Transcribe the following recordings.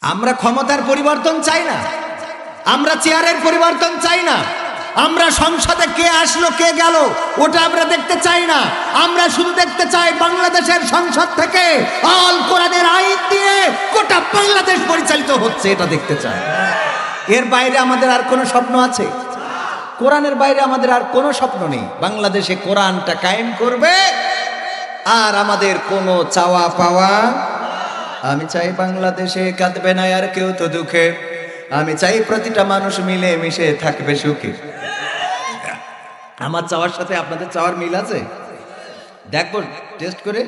আমরা ক্ষমতার পরিবর্তন চাই না, আমরা চেয়ারের পরিবর্তন চাই না, আমরা সংসদে কে আসলো কে গেল ওটা আমরা দেখতে চাই না। আমরা শুধু দেখতে চাই বাংলাদেশের সংসদ থেকে আল কোরআনের আইন দিয়ে গোটা বাংলাদেশ পরিচালিত হচ্ছে, এটা দেখতে চাই। এর বাইরে আমাদের আর কোনো স্বপ্ন আছে? কোরআনের বাইরে আমাদের আর কোনো স্বপ্ন নেই। বাংলাদেশে কোরআনটা কায়েম করবে, আর আমাদের কোনো চাওয়া পাওয়া। আমি চাই বাংলাদেশে কাঁদবে না আর কেউ তো দুঃখে, আমি চাই প্রতিটা মানুষ মিলে মিশে থাকবে সুখে। আমার চাওয়ার সাথে আপনাদের চাওয়ার মিল আছে? দেখবো টেস্ট করে।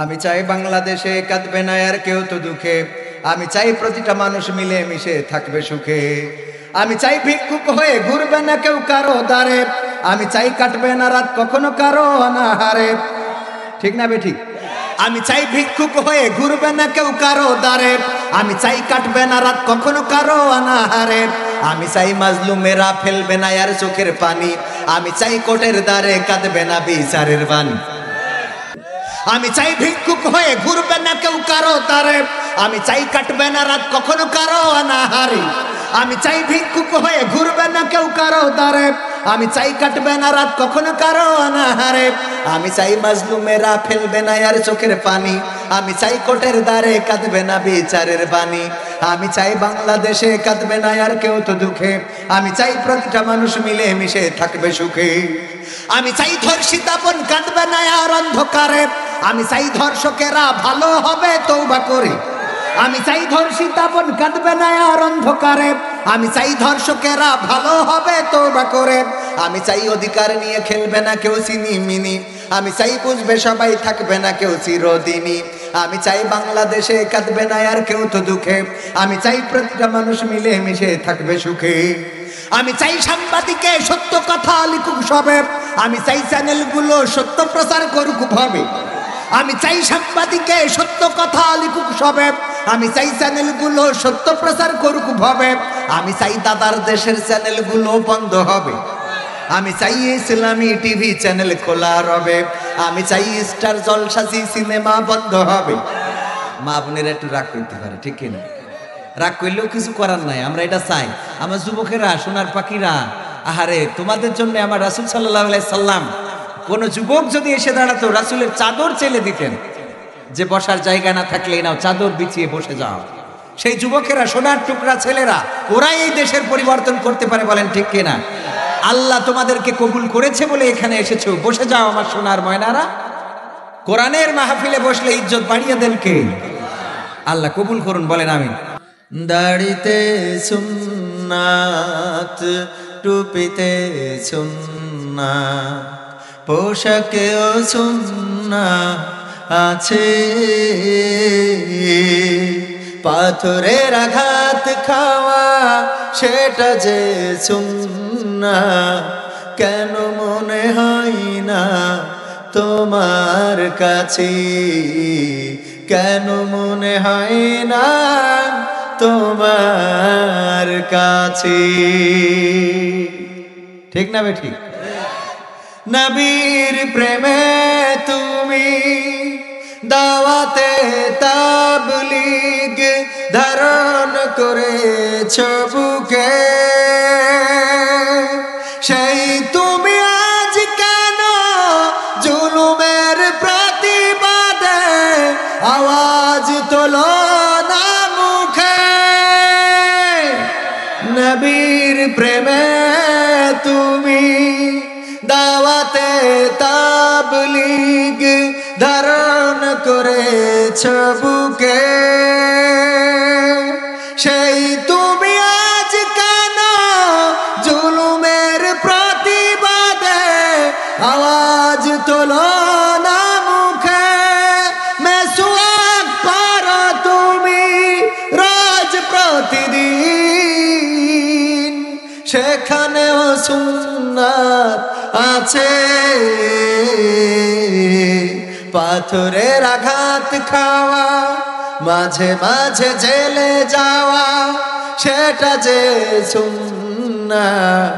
আমি চাই বাংলাদেশে কাঁদবে না আর কেউ তো দুঃখে, আমি চাই প্রতিটা মানুষ মিলে মিশে থাকবে সুখে। আমি চাই ভিক্ষুক হয়ে ঘুরবে না কেউ কারো দ্বারে, আমি চাই কাটবে না রাত কখনো কারো অনাহারে। ঠিক না বে ঠিক? আমি চাই ভিক্ষুক হয়ে ঘুরবে না কেউ কারো দ্বারে, আমি চাই কাটবে না রাত কখনো কারো অনাহারে। আমি চাই মাজলুমেরা ফেলবে না আর চোখের পানি, আমি চাই কোর্টের দ্বারে কাঁদবে না বিচারের বাণী। আমি চাই ভিক্ষুক হয়ে ঘুরবে না কেউ কারো দ্বারে, আমি চাই কাটবে না রাত কখনো কারো অনাহারে। আমি চাই ভিক্ষুক হয়ে ঘুরবে না কেউ কারো দ্বারে, আমি চাই কাটবে না রাত কখনো কারো অনাহারে। আমি চাই মাজলুমেরা ফেলবে না আর চোখের পানি, আমি চাই কোর্টের দ্বারে কাঁদবে না বিচারের বাণী। আমি চাই বাংলাদেশে কাঁদবে না আর কেউ তো দুঃখে, আমি চাই প্রতিটা মানুষ মিলে মিশে থাকবে সুখে। আমি চাই ধর্ষিতা বোন কাঁদবে না আর অন্ধকারে, আমি চাই ধর্ষকেরা ভালো হবে তওবা করে। আমি চাই ধর্ষিতা বোন কাঁদবে না আর অন্ধকারে, আমি চাই ধর্ষকেরা ভালো হবে তওবা করে। আমি চাই অধিকার নিয়ে খেলবে না কেউ সিনিমিনি, আমি চাই বুঝবে সবাই থাকবে না কেউ চিরদিনই। আমি চাই বাংলাদেশে কাঁদবে না আর কেউ তো দুঃখে, আমি চাই প্রতিটা মানুষ মিলে মিশে থাকবে সুখে। আমি চাই সাংবাদিকে সত্য কথা লিখুক সবে, আমি চাই চ্যানেলগুলো সত্য প্রচার করুক ভাবে। আমি চাই সাংবাদিকে সত্য কথা লিখুক সবে, আমি চাই চ্যানেলগুলো সত্য প্রচার করুক ভাবে। আমি চাই দাদার দেশের চ্যানেলগুলো বন্ধ হবে, আমি চাই ইসলামী টিভি চ্যানেল খোলা রবে। আমি চাই স্টার জলসাজি সিনেমা বন্ধ হবে। মা বোনেরা একটু রাগ করতে পারে, ঠিক কিনা? রাগ করলেও কিছু করার নাই, আমরা এটা চাই। আমার যুবকেরা, সোনার পাখিরা, আহারে তোমাদের জন্য আমার রাসূল সাল্লাল্লাহু আলাইহি সাল্লাম, কোন যুবক যদি এসে দাঁড়াতো রাসূলের চাদর চেলে দিতেন, যে বসার জায়গা না থাকলে নাও চাদর বিছিয়ে বসে যাও। সেই যুবকেরা, সোনার টুকরা ছেলেরা, ওরাই এই দেশের পরিবর্তন করতে পারে, বলেন ঠিক কিনা? আল্লাহ তোমাদেরকে কবুল করেছে বলে এখানে এসেছো, বসে যাও আমার সোনার ময়নারা। কোরআনের মাহফিলে বসলে ইজ্জত বাড়িয়ে দেন কে? আল্লাহ কবুল করুন, বলেন আমিন। দাড়িতে সুন্নাত, টুপিতে সুন্নাত, পোশাকেও সুন্নাত আছে। পাথরের আঘাত খাওয়া সেটা যে সুন্নাত, কেন মনে হয় না তোমার কাছে? কেন মনে হয় না তোমার কাছে? ঠিক না বেঠিক? নবীর প্রেমে তুমি দাওয়াতে তাবলীগ ধারণ করেছ বুকে, সেই তুমি আজ কেন জুলুমের প্রতিবাদে আওয়াজ তোলো না মুখে? নবীর প্রেমে তুমি দাওয়াতে তাবলীগ ধারণ করেছ বুকে, সেই তুমি আজ কেন জুলুমের প্রতিবাদে আওয়াজ তোলো না মুখে? মেসওয়াক করো তুমি রোজ প্রতিদিন, সেখানেও সুন্নাত আছে। পাথরের আঘাত খাওয়া, মাঝে মাঝে জেলে যাওয়া, সেটা যে সুন্নাত,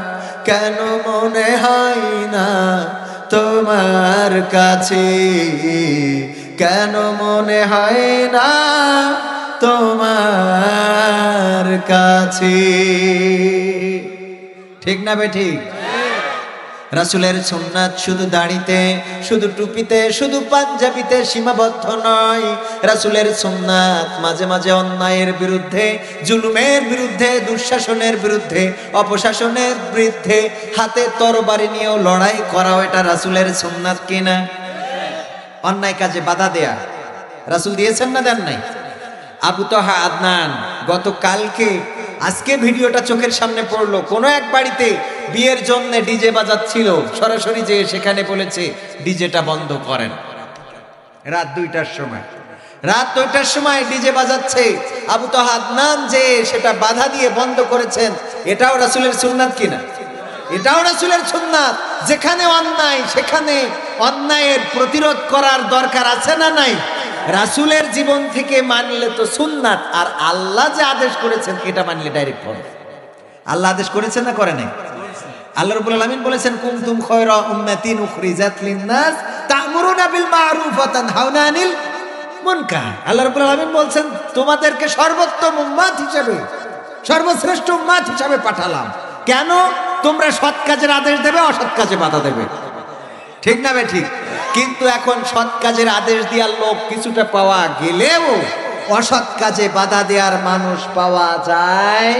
কেন মনে হয় না তোমার কাছে? কেন মনে হয় না তোমার কাছে। ঠিক না বেঠিক? রাসূলের সুন্নাত শুধু দাড়িতে, শুধু টুপিতে, শুধু পাঞ্জাবিতে সীমাবদ্ধ নয়। রাসূলের সুন্নাত মাঝে মাঝে অন্যায়ের বিরুদ্ধে, জুলুমের বিরুদ্ধে, দুঃশাসনের বিরুদ্ধে, অপশাসনের বিরুদ্ধে হাতে তরবারি নিয়েও লড়াই করাও এটা রাসূলের সুন্নাত কিনা? অন্যায় কাজে বাধা দেয়া রাসূল দিয়েছেন না দেন নাই? আবু তাহা আদনান গতকালকে, আজকে ভিডিওটা চোখের সামনে পড়লো, কোন এক বাড়িতে বিয়ের জন্য ডিজে বাজাচ্ছিল, সরাসরি যে সেখানে বলেছে ডিজেটা বন্ধ করেন। রাত 2টার সময় ডিজে বাজাচ্ছে, আবু তাহা আদনান যে সেটা বাধা দিয়ে বন্ধ করেছেন। এটাও রাসূলের সুন্নাত কিনা? এটাও রাসূলের সুন্নাত। যেখানে অন্যায় সেখানে অন্যায়ের প্রতিরোধ করার দরকার আছে না নাই? রাসূলের জীবন থেকে মানলে তো সুন্নাত, আর আল্লাহ যে আদেশ করেছেন এটা মানলে ডাইরেক্ট ফরজ। আল্লাহ আদেশ করেছেন না করে নাই? আল্লাহ রাব্বুল আলামিন বলেছেন কুনতুম খায়রা উম্মাতিন উখরিজাত লিন-নাস তা'মুরুনা বিল মা'রুফ ওয়া তানহাউনা আনিল মুনকার। আল্লাহ রাব্বুল আলামিন বলেন তোমাদেরকে সর্বোত্তম উম্মত হিসেবে, সর্বশ্রেষ্ঠ উম্মত হিসেবে পাঠালাম। কেন? তোমরা সৎ কাজের আদেশ দেবে, অসৎ কাজে বাধা দেবে। ঠিক না বে ঠিক? কিন্তু এখন সৎ কাজের আদেশ দেওয়ার লোক কিছুটা পাওয়া গেলেও অসৎ কাজে বাধা দেওয়ার মানুষ পাওয়া যায়।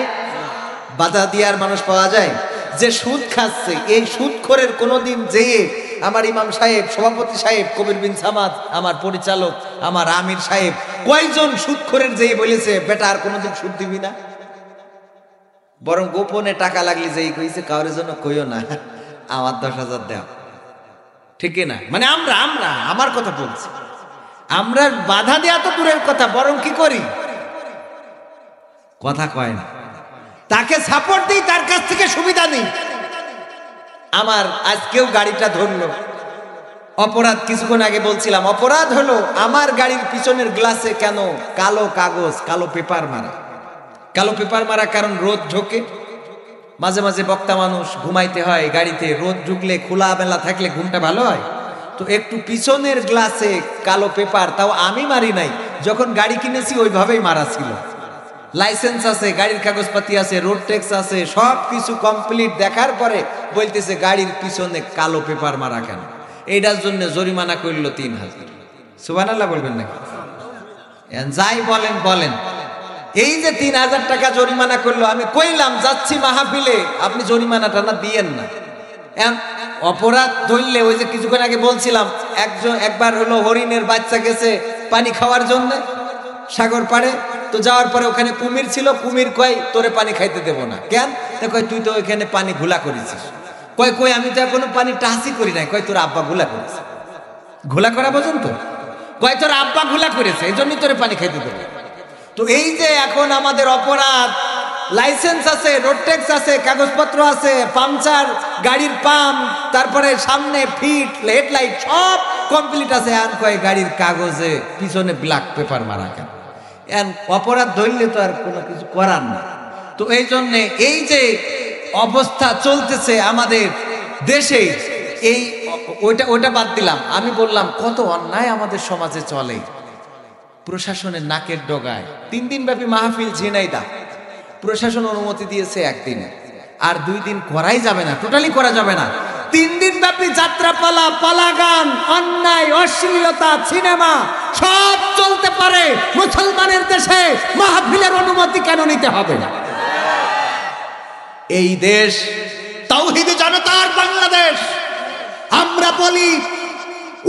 বাধা দেওয়ার মানুষ পাওয়া যায়। যে সুদ খাচ্ছে, এই সুদখোরের কোনোদিন যেয়ে আমার ইমাম সাহেব, সভাপতি সাহেব, কবির বিন সামাদ, আমার পরিচালক, আমার আমির সাহেব, কয়জন সুদখোরের যেয়ে বলেছে বেটা আর কোনোদিন সুদ দিবি না? বরং গোপনে টাকা লাগলে যেই কইছে কারোর জন্য কইও না, আমার 10,000 দেও। ঠিক না? মানে আমরা আমার কথা বলছি, আমরা বাধা দেয়া তো দূরের কথা, বরং কি করি? কথা কয় না, তাকে সাপোর্ট দিই, তার কাছ থেকে সুবিধা নিই। আমার আজকেও গাড়িটা ধরলো অপরাধ, কিছুক্ষণ আগে বলছিলাম অপরাধ হলো আমার গাড়ির পিছনের গ্লাসে কেন কালো কাগজ, কালো পেপার মারা। কালো পেপার মারা কারণ রোদ ঢোকে, মাঝে মাঝে বক্তা মানুষ ঘুমাইতে হয় গাড়িতে, রোদ ঢুকলে খোলা বেলা থাকলে ঘুমটা ভালো হয়। তো একটু পিছনের গ্লাসে কালো পেপার, তাও আমি মারি নাই, যখন গাড়ি কিনেছি ওইভাবেই মারা ছিল। লাইসেন্স আছে, গাড়ির কাগজপাতি আছে, রোড ট্যাক্স আছে, সব কিছু কমপ্লিট দেখার পরে বলতেছে গাড়ির পিছনে কালো পেপার মারা কেন? এইটার জন্য জরিমানা করলো 3,000। সুবহানাল্লাহ বলবেন নাকি? যাই বলেন বলেন, এই যে 3,000 টাকা জরিমানা করলো, আমি কইলাম যাচ্ছি মাহফিলে, আপনি জরিমানাটা না দিয়েন না। অপরাধ ধরলে ওই যে কিছুক্ষণ আগে বলছিলাম, একবার হলো হরিণের বাচ্চা গেছে পানি খাওয়ার জন্য সাগর পাড়ে, তো যাওয়ার পরে ওখানে কুমির ছিল, কুমির কয় তোরে পানি খাইতে দেবো না। কেন? কয় তুই তো ওইখানে পানি ঘোলা করেছিস। কয় আমি তো এখনো পানি টাচই করি নাই। কয় তোর আব্বা ঘোলা করেছে। ঘোলা করা পর্যন্ত? কয় তোর আব্বা ঘোলা করেছে, এই জন্যই তোরে পানি খাইতে দেবো। তো এই যে এখন আমাদের অপরাধ, লাইসেন্স আছে, রোড ট্যাক্স আছে, কাগজপত্র আছে, পাংচার, গাড়ির পাম্প, তারপরে সামনে ফিট, হেডলাইট সব কমপ্লিট আছে, আর কয় গাড়ির কাগজে পিছনে ব্ল্যাক পেপার মারা কেন? অপরাধ ধরলে তো আর কোনো কিছু করার না। তো এই জন্যে এই যে অবস্থা চলতেছে আমাদের দেশে, এই ওইটা বাদ দিলাম, আমি বললাম কত অন্যায় আমাদের সমাজে চলে। প্রশাসনের নাকের ডগায় 3 দিন ব্যাপী মাহফিল ঝিনাইদহ, প্রশাসন অনুমতি দিয়েছে 1 দিনে, আর 2 দিন করাই যাবে না, টোটালি করা যাবে না। 3 দিন ব্যাপী যাত্রাপালা, পালাগান, অন্যায়, অশ্লীলতা, সিনেমা সব চলতে পারে। মুসলমানের দেশে মাহফিলের অনুমতি কেন নিতে হবে? এই দেশ তাওহীদি জনতার বাংলাদেশ। আমরা বলি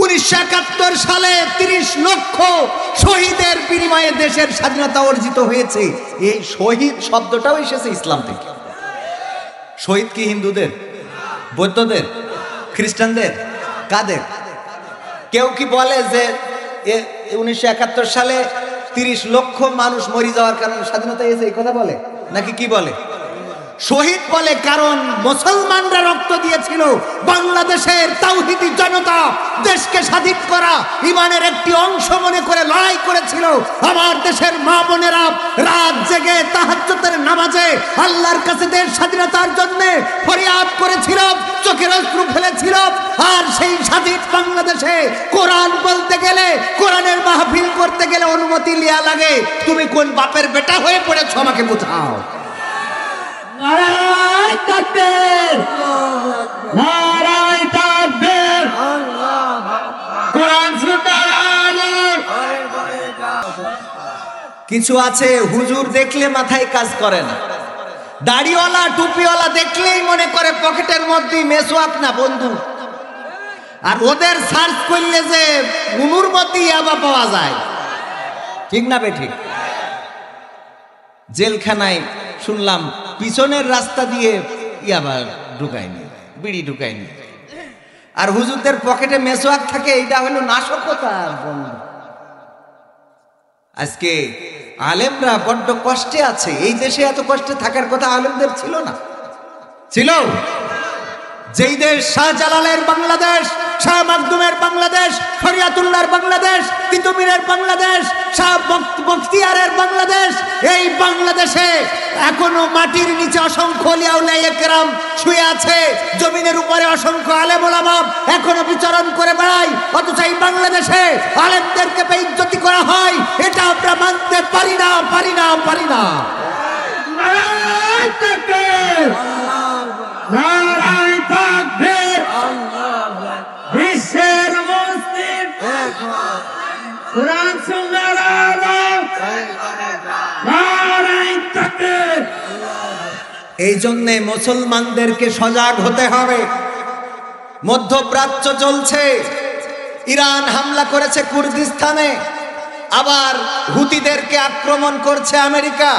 1971 সালে 30 লক্ষ শহীদের বিনিময়ে দেশের স্বাধীনতা অর্জিত হয়েছে। এই শহীদ শব্দটাও এসেছে ইসলাম থেকে। শহীদ কি হিন্দুদের, বৌদ্ধদের, খ্রিস্টানদের, কাদের? কেউ কি বলে যে 1971 সালে 30 লক্ষ মানুষ মরে যাওয়ার কারণে স্বাধীনতা হয়েছে, এই কথা বলে নাকি কি বলে? শহীদ বলে কারণ মুসলমানরা রক্ত দিয়েছিল, বাংলাদেশের তাওহীদি জনতা দেশকে স্বাধীন করা ইমানের একটি অংশ মনে করে লড়াই করেছিল। আমার দেশের মা বোনেরা রাত জেগে তাহাজ্জুদের নামাজে আল্লাহর কাছে দেশ স্বাধীনতার জন্য ফরিয়াদ করেছিল, চোখের অশ্রু ফেলেছিল। ছিল। আর সেই স্বাধীন বাংলাদেশে কোরআন বলতে গেলে, কোরআনের মাহফিল করতে গেলে অনুমতি লিয়া লাগে। তুমি কোন বাপের বেটা হয়ে পড়েছো আমাকে বোঝাও। নারায়ে তাকবীর, নারায়ে তাকবীর, কোরআন সুন্নাহর আলো। কিছু আছে হুজুর দেখলে মাথায় কাজ করে না, দাড়িওয়ালা টুপিওয়ালা দেখলেই মনে করে পকেটের মধ্যে মেসওয়াক না বন্ধু। আর ওদের সার্চ করলে যে গুনুর মধ্যে ইয়াবা পাওয়া যায়, ঠিক না বেঠিক? জেলখানায় শুনলাম পিছনের রাস্তা দিয়ে ইয়াবা ঢুকায়নি, বিড়ি ঢুকায়নি। আর হুজুরদের পকেটে মেসওয়াক থাকে, এইটা হলো নাশকতা বন্ধু। আজকে আলেমরা বড্ড কষ্টে আছে। এই দেশে এত কষ্টে থাকার কথা আলেমদের ছিল না, ছিল? যেই দেশ শাহজালালের বাংলাদেশ, শাহ মাকদুমের বাংলাদেশ, ফরিয়াতুল্লাহর বাংলাদেশ, তিতুমিরের বাংলাদেশ, শাহ বখতিয়ারের বাংলাদেশ, এই বাংলাদেশে এখনো মাটির নিচে অসংখ্য আউলিয়া উলামায়ে কেরাম শুয়ে আছে, জমিনের উপরে অসংখ্য আলেম ওলামা এখনো বিচরণ করে বেড়ায়। অথচ এই বাংলাদেশে আলেমদেরকে বেইজ্জতি করা হয়, এটা আমরা মানতে পারি না, পারি না, পারি না। নারায়ে তাকবীর, নারায়ে তাকবীর, বিশ্বের মুসলিম কোরআন সুন্নাহর আলো। নারায়ে তাকবীর। এই জন্যে মুসলমানদেরকে সজাগ হতে হবে। মধ্যপ্রাচ্য চলছে, ইরান হামলা করেছে কুর্দিস্তানে, আবার হুতিদেরকে আক্রমণ করছে আমেরিকা,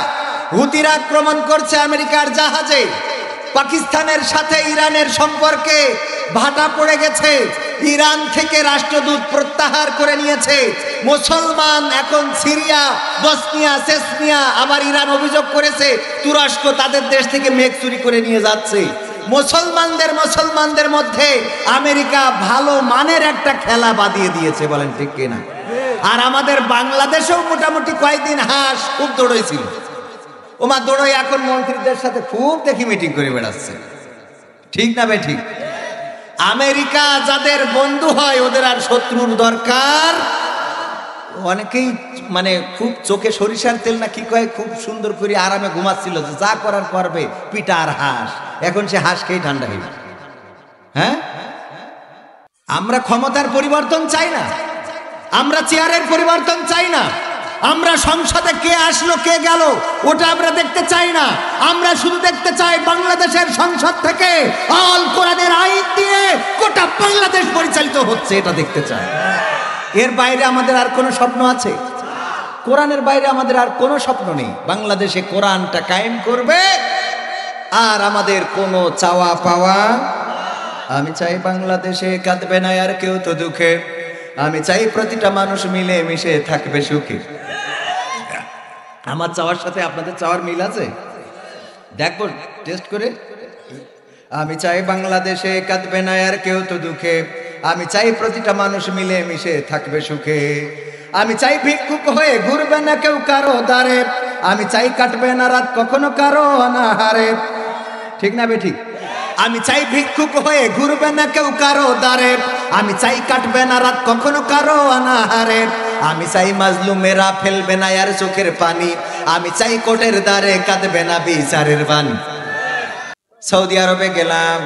হুতিরা আক্রমণ করছে আমেরিকার জাহাজে। পাকিস্তানের সাথে ইরানের সম্পর্কে ভাটা পড়ে গেছে, ইরান থেকে রাষ্ট্রদূত প্রত্যাহার করে নিয়েছে। মুসলমান এখন সিরিয়া, বসনিয়া, চেচনিয়া, আবার ইরান অভিযোগ করেছে তুরস্ক তাদের দেশ থেকে মেঘ চুরি করে নিয়ে যাচ্ছে। মুসলমানদের মধ্যে আমেরিকা ভালো মানের একটা খেলা বাদিয়ে দিয়েছে, বলেন ঠিক কিনা? আর আমাদের বাংলাদেশেও মোটামুটি কয়েকদিন হাঁস খুব দৌড়াইছিল, ওমা দৌড়াই এখন মন্ত্রীদের সাথে খুব দেখি মিটিং করে বেড়াচ্ছে, ঠিক না ভাই? ঠিক। আমেরিকা যাদের বন্ধু হয় ওদের আর শত্রুর দরকার। অনেকেই মানে খুব চোখে সরিষার তেল না কি কয়, খুব সুন্দর করে আরামে ঘুমাচ্ছিল, যা করার করবে, পিটা আর হাঁস। এখন সে হাঁস খেয়ে ঠান্ডা হয়ে গেছে। হ্যাঁ, আমরা ক্ষমতার পরিবর্তন চাই না, আমরা চেয়ারের পরিবর্তন চাই না, আমরা সংসদে কে আসলো কে গেল ওটা আমরা দেখতে চাই না। আমরা শুধু দেখতে চাই বাংলাদেশের সংসদ থেকে আল কোরআনের আইন দিয়ে গোটা বাংলাদেশ পরিচালিত হচ্ছে, এটা দেখতে চাই। এর বাইরে আমাদের আর কোনো স্বপ্ন আছে? কোরআনের বাইরে আমাদের আর কোনো স্বপ্ন নেই। বাংলাদেশে কোরআনটা কায়েম করবে, আর আমাদের কোনো চাওয়া পাওয়া। আমি চাই বাংলাদেশে কাঁদবে না আর কেউ তো দুঃখে, আমি চাই প্রতিটা মানুষ মিলে মিশে থাকবে সুখে। আমার চাওয়ার সাথে আপনাদের চাওয়ার মিল আছে? দেখবো টেস্ট করে। আমি চাই বাংলাদেশে কাঁদবে না আর কেউ তো দুঃখে, আমি চাই প্রতিটা মানুষ মিলে মিশে থাকবে সুখে। আমি চাই ভিক্ষুক হয়ে ঘুরবে না কেউ কারো দ্বারে, আমি চাই কাটবে না রাত কখনো কারো অনাহারে, ঠিক না বেঠিক? আমি চাই ভিক্ষুক হয়ে ঘুরবে না কেউ কারো দ্বারে, আমি চাই কাটবে না রাত কখনো কারো অনাহারে, আমি চাই মাজলুমেরা ফেলবে না আর চোখের পানি, আমি চাই কোটের দ্বারে কাঁদবে না বিচারের বাণী। সৌদি আরবে গেলাম,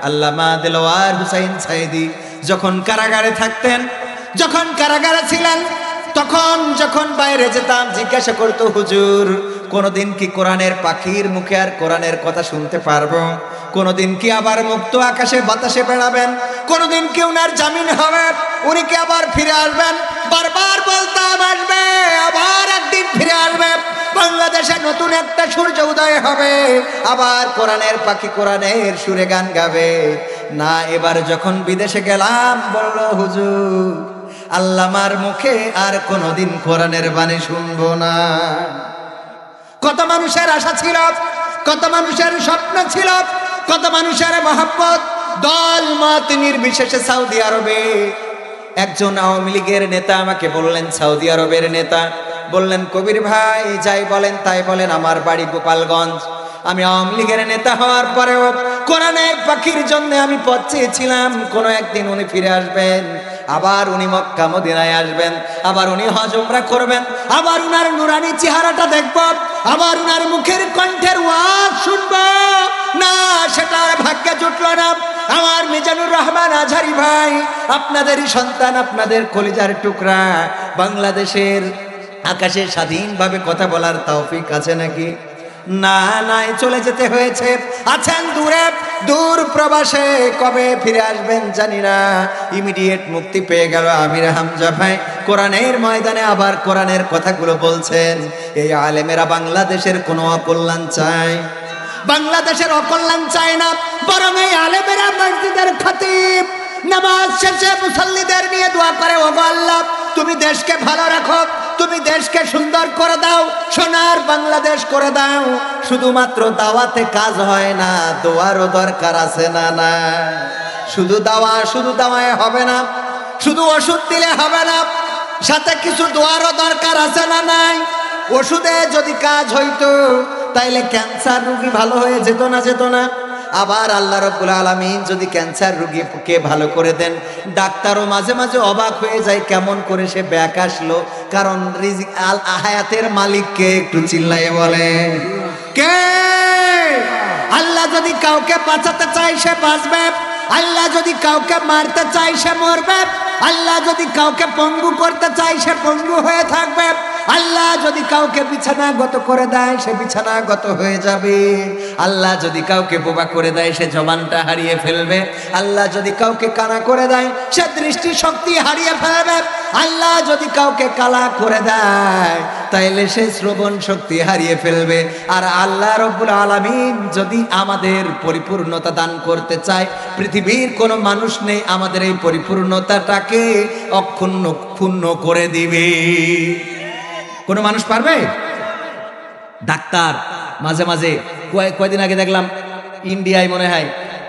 আল্লামা দেলোয়ার হুসাইন সাইদি যখন কারাগারে থাকতেন, যখন কারাগারে ছিলেন, তখন যখন বাইরে যেতাম জিজ্ঞাসা করতো, হুজুর কোনদিন কি কোরআনের পাখির মুখে আর কোরআনের কথা শুনতে পারবো? কোনদিন কি আবার মুক্ত আকাশে বাতাসে বেড়াবেন? কোনদিন কি উনার জামিন হবে? উনি কি আবার ফিরে আসবেন? বারবার বলতাম আসবে, আবার একদিন ফিরে আসবে, বাংলাদেশে নতুন একটা সূর্য উদয় হবে, আবার কোরআনের পাখি কোরআনের সুরে গান গাবে। না, এবার যখন বিদেশে গেলাম বলল, হুজুর আল্লামার মুখে আর কোনদিন কোরআনের বাণী শুনবো না। কত মানুষের আশা ছিল, কত মানুষের স্বপ্ন ছিল, কত মানুষের মহব্বত। দল মত নির্বিশেষে সৌদি আরবে একজন আওয়ামী লীগের নেতা আমাকে বললেন, সৌদি আরবের নেতা বললেন, কবির ভাই যাই বলেন তাই বলেন, আমার বাড়ি গোপালগঞ্জ, আমি আওয়ামী লীগের নেতা হওয়ার পরেও কোরআনের পাখির জন্য আমি পথ চেয়েছিলাম কোনো একদিন উনি ফিরে আসবেন, আবার উনি মক্কা মদিনায় আসবেন, আবার উনি হজ উমরা করবেন, আবার উনার নুরানি চেহারাটা দেখব, আবার উনার মুখের কণ্ঠের ওয়াজ শুনব। না, সেটা আর ভাগ্যে জুটলো না। আমার মিজানুর রহমান আজহারী ভাই, আপনাদেরই সন্তান, আপনাদের কলিজার টুকরা, বাংলাদেশের আকাশে স্বাধীনভাবে কথা বলার তৌফিক আছে নাকি? না, নাই, চলে যেতে হয়েছে। আছেন দূরে, দূর প্রবাসে, কবে ফিরে আসবেন জানি না। ইমিডিয়েট মুক্তি পেয়ে গেল আমির হামজা ভাই, কোরআনের ময়দানে আবার কোরআনের কথাগুলো বলছেন। এই আলেমেরা বাংলাদেশের কোনো অকল্যাণ চায়, বাংলাদেশের অকল্যাণ চায় না, বরং এই আলেমেরা মসজিদের খতিব নামাজ শেষে মুসল্লিদের নিয়ে দোয়া করে, ওগো আল্লাহ তুমি দেশকে ভালো রাখো, তুমি দেশকে সুন্দর করে দাও, সোনার বাংলাদেশ করে দাও। শুধুমাত্র দাওয়াতে কাজ হয় না, দোয়ারও দরকার আছে না? না, শুধু দাওয়ায় হবে না, শুধু ওষুধ দিলে হবে না, সাথে কিছু দোয়ারও দরকার আছে না? নাই, ওষুধে যদি কাজ হইতো তাইলে ক্যান্সার রোগী ভালো হয়ে যেত না? আবার আল্লাহ রাব্বুল আলামিন যদি ক্যান্সার রোগীকে ভালো করে দেন, ডাক্তারও মাঝে মাঝে অবাক হয়ে যায়, কেমন করে সে ব্যাক আসলো। কারণ রিজিক আল হায়াতের মালিককে একটু চিল্লায়ে বলেন কে? আল্লাহ যদি কাউকে বাঁচাতে চায় সে বাঁচবে, আল্লাহ যদি কাউকে মারতে চায় সে মরবে, আল্লাহ যদি কাউকে পঙ্গু করতে চায় সে পঙ্গু হয়ে থাকবে, আল্লাহ যদি কাউকে বিছানাগত করে দেয় সে বিছানাগত হয়ে যাবে, আল্লাহ যদি কাউকে বোবা করে দেয় সে জবানটা হারিয়ে ফেলবে, আল্লাহ যদি কাউকে কানা করে দেয় সে দৃষ্টি শক্তি হারিয়ে ফেলবে, আল্লাহ যদি কাউকে কালা করে দেয় তাইলে সে শ্রবণ শক্তি হারিয়ে ফেলবে। আর আল্লাহ রাব্বুল আলামিন যদি আমাদের পরিপূর্ণতা দান করতে চায়, পৃথিবীর কোনো মানুষ নেই আমাদের এই পরিপূর্ণতাটাকে ক্ষুণ্ণ করে দিবে। কোনো মানুষ পারবে? ডাক্তার মাঝে মাঝে কয়দিন আগে দেখলাম ইন্ডিয়ায় মনে হয়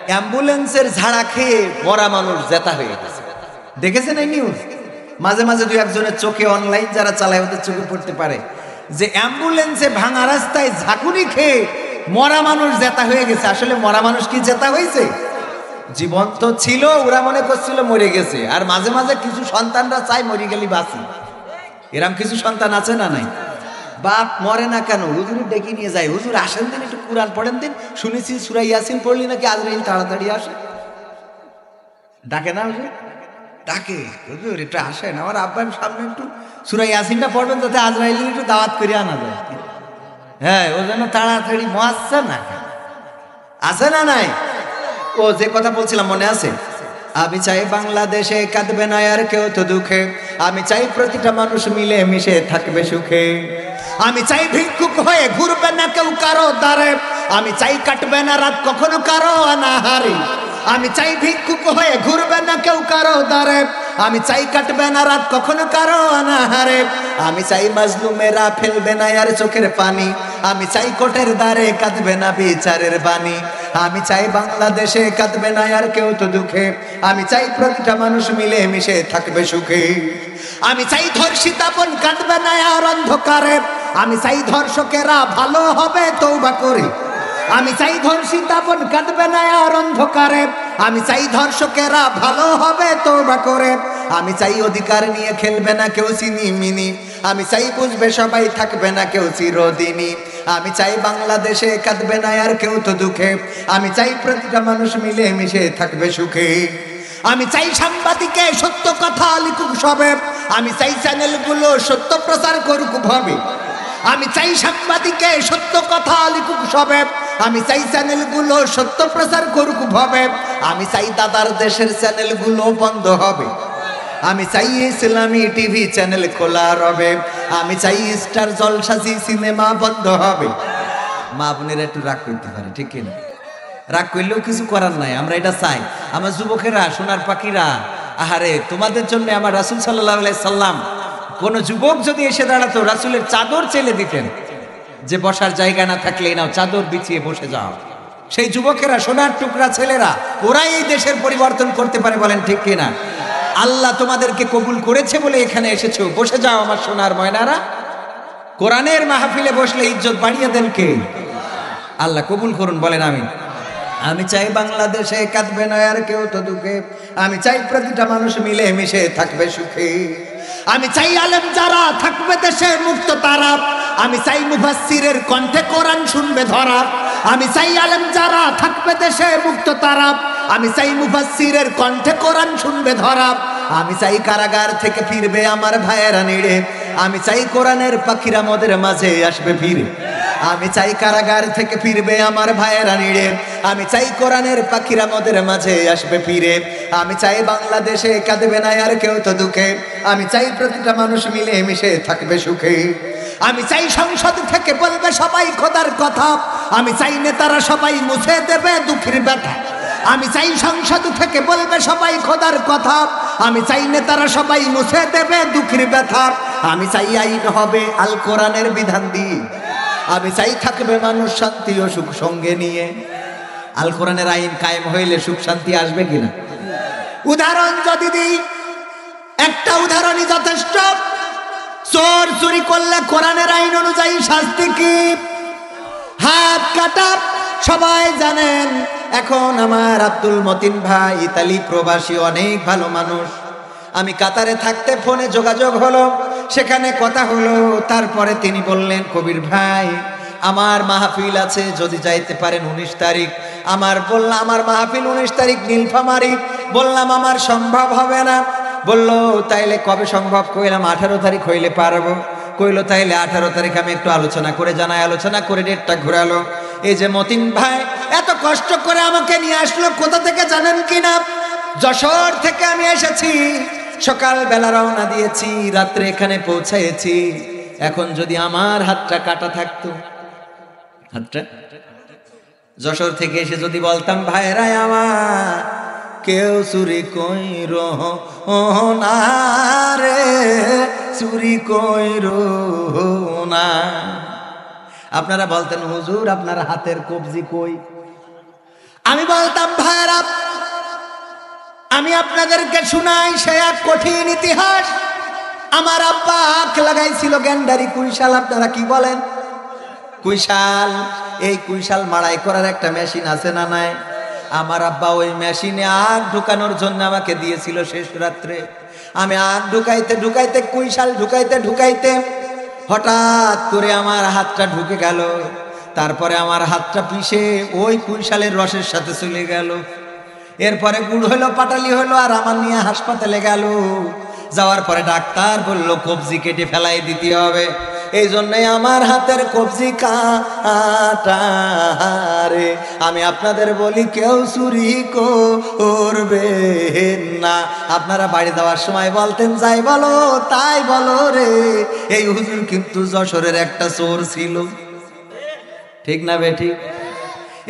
অ্যাম্বুলেন্সের ঝাড়া খেয়ে মরা মানুষ জেতা হয়ে গেছে। দেখেছেন এই নিউজ? মাঝে মাঝে দুই একজনের চোখে, অনলাইন যারা চালায় ওদের চোখে পড়তে পারে যে অ্যাম্বুলেন্সে ভাঙা রাস্তায় ঝাঁকুনি খেয়ে মরা মানুষ জেতা হয়ে গেছে। আসলে মরা মানুষ কি জেতা হয়েছে? জীবন্ত ছিল, ওরা মনে করছিল মরে গেছে। আর মাঝে মাঝে কিছু সন্তানরা চায় মরে গেলি বাঁচি। এরম কিছু সন্তান আছে না নাই? বাপ মরে না কেন, হুজুর ডেকে নিয়ে যায়, হুজুর আসেন দিন, একটু কুরআন পড়েন দিন, শুনেছি সূরা ইয়াসিন পড়লি নাকি আজরাইল তাড়াতাড়ি আসে। ডাকে না হুজুর? ডাকে, হুজুর একটু আসেন, আমার আব্বার সামনে একটু সূরা ইয়াসিনটা পড়বেন যাতে আজরাইল একটু দাওয়াত করে আনা যায়। হ্যাঁ, ও যেন তাড়াতাড়ি মহাচ্ছে না। আছে না নাই? ও যে কথা বলছিলাম মনে আছে? আমি চাই বাংলাদেশে কাঁদবে না আর কেউ তো দুঃখে, আমি চাই প্রতিটা মানুষ মিলে মিশে থাকবে সুখে, আমি চাই ভিক্ষুক হয়ে ঘুরবে না কেউ কারো দ্বারে, আমি চাই কাটবে না রাত কখনো কারো অনাহারে, আমি চাই ভিক্ষুক হয়ে ঘুরবে না কেউ কারো দ্বারে, আমি চাই কাটবে না রাত কখনো কারো অনাহারে, আমি চাই মাজলুমেরা ফেলবে না আর চোখের পানি, আমি চাই কোটের দ্বারে কাঁদবে না বিচারের বাণী, আমি চাই বাংলাদেশে কাঁদবে না আর কেউ তো দুঃখে, আমি চাই প্রতিটা মানুষ মিলে মিশে থাকবে সুখে, আমি চাই ধর্ষিতা বোন কাঁদবে না আর অন্ধকারে, আমি চাই ধর্ষকেরা ভালো হবে তওবা করে, আমি চাই ধর্ষিতা বোন কাঁদবে না আর অন্ধকারে, আমি চাই ধর্ষকেরা ভালো হবে তওবা করে, আমি চাই অধিকার নিয়ে খেলবে না কেউ চিনিমিনি, আমি চাই বুঝবে সবাই থাকবে না কেউ চিরদিনই, আমি চাই বাংলাদেশে কাঁদবে না আর কেউ তো দুঃখে, আমি চাই প্রতিটা মানুষ মিলে মিশে থাকবে সুখে, আমি চাই সাংবাদিকে সত্য কথা লিখুক সবে, আমি চাই চ্যানেলগুলো সত্য প্রচার করুক ভাবে, আমি চাই সাংবাদিকে সত্য কথা লিখুক সবে, আমি চাই চ্যানেলগুলো সত্য প্রচার করুক ভাবে, আমি চাই দাদার দেশের চ্যানেলগুলো বন্ধ হবে, আমি চাই ইসলামী টিভি চ্যানেল খোলা রবে, আমি চাই স্টার জলসাজি সিনেমা বন্ধ হবে। মা বোনেরা একটু রাগ করতে পারে, ঠিক কিনা? রাগ করলেও কিছু করার নাই, আমরা এটা চাই। আমার যুবকেরা, সোনার পাখিরা, আহারে তোমাদের জন্য আমার রাসূল সাল্লাল্লাহু আলাইহি সাল্লাম, কোন যুবক যদি এসে দাঁড়াতো রাসূলের চাদর চেলে দিতেন যে বসার জায়গা না থাকলে নাও চাদর বিছিয়ে বসে যাও। সেই যুবকেরা, সোনার টুকরা ছেলেরা, ওরাই এই দেশের পরিবর্তন করতে পারে, বলেন ঠিক কিনা? আল্লাহ তোমাদেরকে কবুল করেছে বলে এখানে এসেছো, বসে যাও আমার সোনার ময়নারা। কোরআনের মাহফিলে বসলে ইজ্জত বাড়িয়ে দেন কে? আল্লাহ কবুল করুন, বলেন আমিন। আমি চাই বাংলাদেশে কাঁদবে না আর কেউ তো দুঃখে, আমি চাই প্রতিটা মানুষ মিলে মিশে থাকবে সুখে, আমি চাই আলেম যারা থাকবে দেশে মুক্ত তারা, আমি চাই মুফাসসিরের কণ্ঠে কোরআন শুনবে ধরা, আমি চাই আলেম যারা থাকবে দেশে মুক্ত তারা, আমি চাই মুফাসসিরের কণ্ঠে কোরআন শুনবে ধরা, আমি চাই কারাগার থেকে ফিরবে আমার ভাইয়েরা নিড়ে, আমি চাই কোরআনের পাখিরা মোদের মাঝে আসবে ফিরে, আমি চাই কারাগার থেকে ফিরবে আমার ভাইয়েরা নিড়ে, আমি চাই কোরআনের পাখিরা মোদের মাঝে আসবে ফিরে, আমি চাই বাংলাদেশে কাঁদবে না আর কেউ তো দুঃখে, আমি চাই প্রতিটা মানুষ মিলে মিশে থাকবে সুখে, আমি চাই সংসদ থেকে বলবে সবাই খোদার কথা, আমি চাই নেতারা সবাই মুছে দেবে দুঃখের ব্যথা, আমি চাই সংসদ থেকে বলবে সবাই খোদার কথা, আমি চাই নেতারা সবাই মুছে দেবে দুঃখের ব্যথা, আমি চাই আইন হবে আল কোরআনের বিধান দিয়ে, আমি চাই থাকবে মানুষ শান্তি ও সুখ সঙ্গে নিয়ে। আল কোরআনের আইন কায়েম হইলে সুখ শান্তি আসবে কিনা? উদাহরণ যদি দিই, একটা উদাহরণই যথেষ্ট। চোর চুরি করলে কোরআনের আইন অনুযায়ী শাস্তি কি? হাত কাটা। সবাই জানেন। এখন আমার আব্দুল মতিন ভাই ইতালি প্রবাসী, অনেক ভালো মানুষ। আমি কাতারে থাকতে ফোনে যোগাযোগ হলো, সেখানে কথা হলো, তারপরে তিনি বললেন, কবির ভাই আমার মাহফিল আছে, যদি যাইতে পারেন 19 তারিখ। বললাম আমার মাহফিল 19 তারিখ নীলফামারী। বললাম আমার সম্ভব হবে না। বলল তাইলে কবে সম্ভব? কইলাম 18 তারিখ হইলে পারবো। কইলো তাইলে 18 তারিখ আমি একটু আলোচনা করে জানাই। আলোচনা করে ডেটটা ঘুরালো। এই যে মতিন ভাই এত কষ্ট করে আমাকে নিয়ে আসলো, কোথা থেকে জানেন কিনা? যশোর থেকে আমি এসেছি, সকাল বেলা রওনা দিয়েছি, রাত্রে এখানে পৌঁছেছি। এখন যদি আমার হাতটা কাটা থাকতো, হাতটা যশোর থেকে এসে যদি বলতাম ভাইরা আমার কেউ চুরি কইর না রে, চুরি কইর না, আপনারা বলতেন হুজুর আপনার হাতের কবজি কই? আমি বলতাম ভাইরা আমি আপনাদেরকে শুনাই সে এক কঠিন ইতিহাস। আমার আব্বা আখ লাগাইছিল গ্যান্ডারি কুইশাল। আপনারা কি বলেন? কুইশাল। এই কুইশাল মাড়াই করার একটা মেশিন আছে না নাই? আমার আব্বা ওই মেশিনে আখ ঢুকানোর জন্য আমাকে দিয়েছিল শেষ রাত্রে। আমি আখ ঢুকাইতে ঢুকাইতে কুইশাল ঢুকাইতে ঢুকাইতে হঠাৎ করে আমার হাতটা ঢুকে গেল। তারপরে আমার হাতটা পিষে ওই কুইশালের রসের সাথে চলে গেল। এরপরে গুড় হইলো, পাটালি হইলো, আর আমার নিয়ে হাসপাতালে গেল। যাওয়ার পরে ডাক্তার বলল কবজি কেটে ফেলাই দিতে হবে। এই জন্যই আমার হাতের কবজি কাটা রে। আমি আপনাদের বলি কেউ চুরি করবে না। আপনারা বাড়ি যাওয়ার সময় বলতেন যাই বলো তাই বলো রে, এই হুজুর কিন্তু যশোরের একটা চোর ছিল। ঠিক না বেঠিক?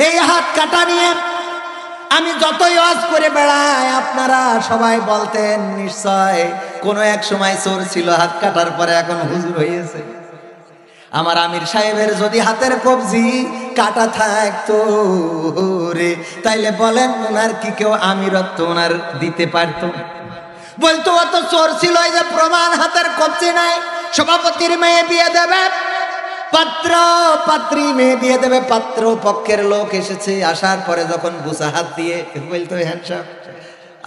এই হাত কাটা নিয়ে আমি যতই ওয়াজ করে বেড়াই, আপনারা সবাই বলতেন নিশ্চয় কোনো এক সময় চোর ছিল, হাত কাটার পরে এখন হুজুর হয়েছে। আমার আমির সাহেবের যদি হাতের কবজি কাটা থাকতো রে, তাইলে বলেন ওনার কি কেউ আমিরত্ব ওনার দিতে পারতো? বলতো অত চোর ছিল, এই যে প্রমাণ হাতের কবজি নাই। সভাপতির মেয়ে বিয়ে দেবে, পাত্র পাত্রী মেয়ে বিয়ে দেবে, পাত্র পক্ষের লোক এসেছে। আসার পরে যখন বুসা হাত দিয়ে বলতো হ্যান্ডসাপ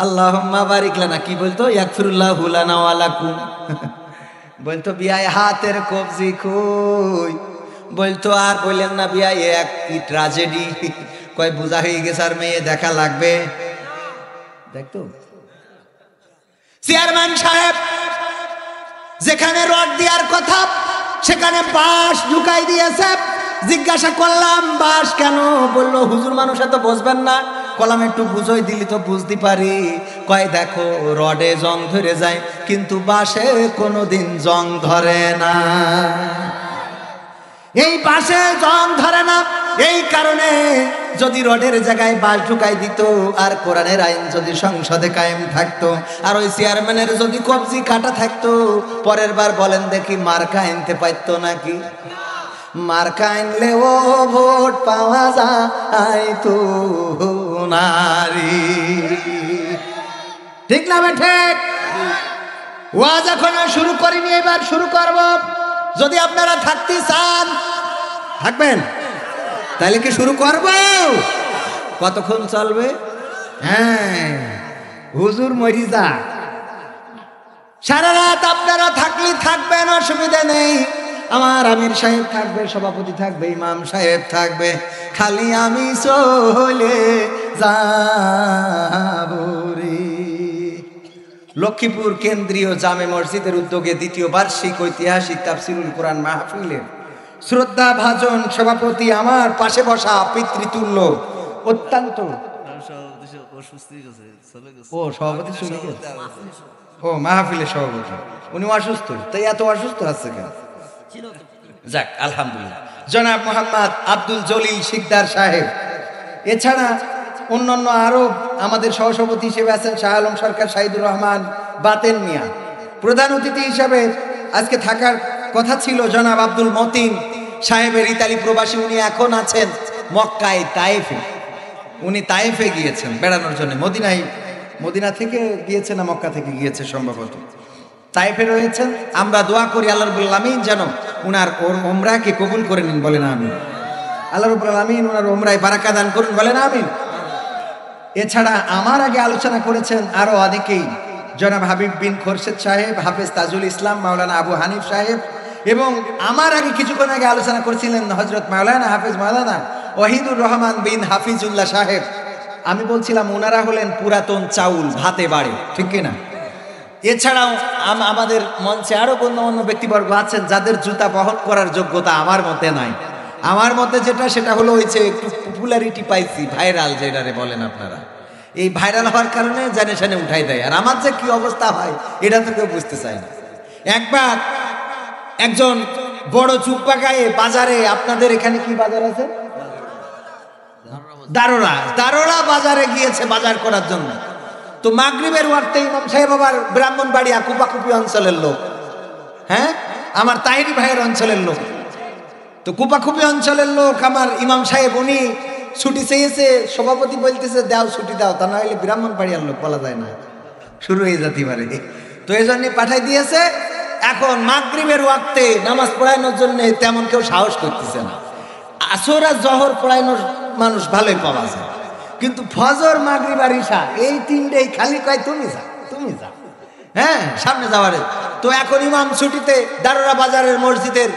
আল্লাহুম্মা বারিক লানা, কি বলতো? ইয়াগফিরুল্লাহু লানা ওয়া লাকুম। বলতো বিয়ায় হাতের কবজি কই? বলতো আর বললেন না বিয়ায় এক কি ট্র্যাজেডি। কয় বুঝা হয়ে গেছে আর মেয়ে দেখা লাগবে। দেখতো চেয়ারম্যান সাহেব যেখানে রড দেওয়ার কথা সেখানে বাঁশ ঢুকাই দিয়েছে। জিজ্ঞাসা করলাম বাঁশ কেন? বললো হুজুর মানুষ এত বুঝবেন না। কলাম একটু বুঝোই দিলি তো বুঝতে পারি। কয় দেখো রডে জং ধরে যায় কিন্তু বাঁশে কোনোদিন জং ধরে না। এই বাঁশে জং ধরে না, এই কারণে যদি রডের জায়গায় বাঁশ ঢুকাই দিত আর কোরআনের আইন যদি সংসদে কায়েম থাকতো আর ওই চেয়ারম্যানের যদি কবজি কাটা থাকতো, পরের বার বলেন দেখি মার্কা আনতে পারতো নাকি? মার্কা আনলে ও ভোট পাওয়া যায় তো নারী। ঠিক না ঠিক? ওয়াজ এখনো শুরু করিনি, এবার শুরু করব। যদি আপনারা থাকতে চান থাকবেন, তাহলে কি শুরু করব? কতক্ষণ চলবে? হ্যাঁ, হুজুর মরি যাক, সারা রাত আপনারা থাকলে থাকবেন, অসুবিধা নেই। আমার আমির সাহেব থাকবে, সভাপতি থাকবে, ইমাম সাহেব থাকবে, খালি আমি চলে যাব রে। লক্ষ্মীপুর কেন্দ্রীয় জামে মসজিদের উদ্যোগে দ্বিতীয় বার্ষিক ঐতিহাসিক তাফসিরুল কোরআন মাহফিলের শ্রদ্ধা ভাজন সভাপতি আমার পাশে বসা পিতৃতুল্য অত্যন্ত সভাপতি চলে গেছে। মাহফিলের সভাপতি উনি অসুস্থ, তাই এত অসুস্থ আছে কেন? যাক আলহামদুলিল্লাহ। জনাব মোহাম্মদ আব্দুল জলিল শিকদার সাহেব, এছাড়া অন্যান্য আরো আমাদের সহসভাপতি হিসেবে আছেন শাহ আলম সরকার, শাহিদুর রহমান, বাতেন মিয়া। প্রধান অতিথি হিসেবে আজকে থাকার কথা ছিল জনাব আব্দুল মতিন সাহেবের ইতালি প্রবাসী, উনি এখন আছেন মক্কায় তায়েফে। উনি তায়েফে গিয়েছেন বেড়ানোর জন্য, মদিনা থেকে গিয়েছে না মক্কা থেকে গিয়েছে সম্ভবত, তায়েফে রয়েছেন। আমরা দোয়া করি আল্লাহ রাব্বুল আলামিন যেন উনার উমরাকে কবুল করে নিন, বলেন আমিন। আল্লাহ রাব্বুল আলামিন উনার উমরায় বারাকা দান করুন, বলেন আমিন। এছাড়া আমার আগে আলোচনা করেছেন আরো অনেকেই, জনাব হাবিব বিন খোরশেদ সাহেব, হাফেজ তাজুল ইসলাম, মাওলানা আবু হানিফ সাহেব, এবং আমার আগে কিছুক্ষণ আগে আলোচনা করেছিলেন হযরত মাওলানা হাফেজ মাওলানা ওয়াহিদুর রহমান বিন হাফিজুল্লাহ সাহেব। আমি বলছিলাম ওনারা হলেন পুরাতন চাউল ভাতে বাড়ে, ঠিক কিনা? এছাড়াও আমাদের মঞ্চে আরো অন্য ব্যক্তিবর্গ আছেন যাদের জুতা বহন করার যোগ্যতা আমার মতে নাই। আমার মতে সেটা হলো হয়েছে একটু পপুলারিটি পাইছি, ভাইরাল যেটারে বলেন আপনারা, এই ভাইরাল হওয়ার কারণে জানে শানে উঠাই দেয়। আর আমার যে কি অবস্থা হয় এটা তো কেউ বুঝতে চায় না। একবার একজন বড় চুপ্পা গায়ে বাজারে, আপনাদের এখানে কি বাজার আছে? দারোরা বাজারে গিয়েছে বাজার করার জন্য। তো মাগরিবের ওয়াক্তে ইমাম সাহেব আবার ব্রাহ্মণবাড়িয়া কুপাকুপি অঞ্চলের লোক, হ্যাঁ আমার তাহিরি ভাইয়ের অঞ্চলের লোক। তো কুপাকুপি অঞ্চলের লোক আমার ইমাম সাহেব, উনি ছুটি চেয়েছে, সভাপতি বলতেছে দাও ছুটি দাও, তা না হলে ব্রাহ্মণবাড়িয়ার লোক বলা যায় না, শুরু হয়ে যেতে পারে। তো এই জন্য পাঠাই দিয়েছে। এখন মাগরিবের ওয়াক্তে নামাজ পড়ানোর জন্য তেমন কেউ সাহস করতেছে না। আসর আর জহর পড়ানোর মানুষ ভালোই পাওয়া যায়, কিন্তু ফজর মাগরিব আর ইশা এই তিনটেই খালি কয় তুমি যা, হ্যাঁ সামনে যাওয়ারে। তো এখন ইমাম ছুটিতে দারোরা বাজারের মসজিদের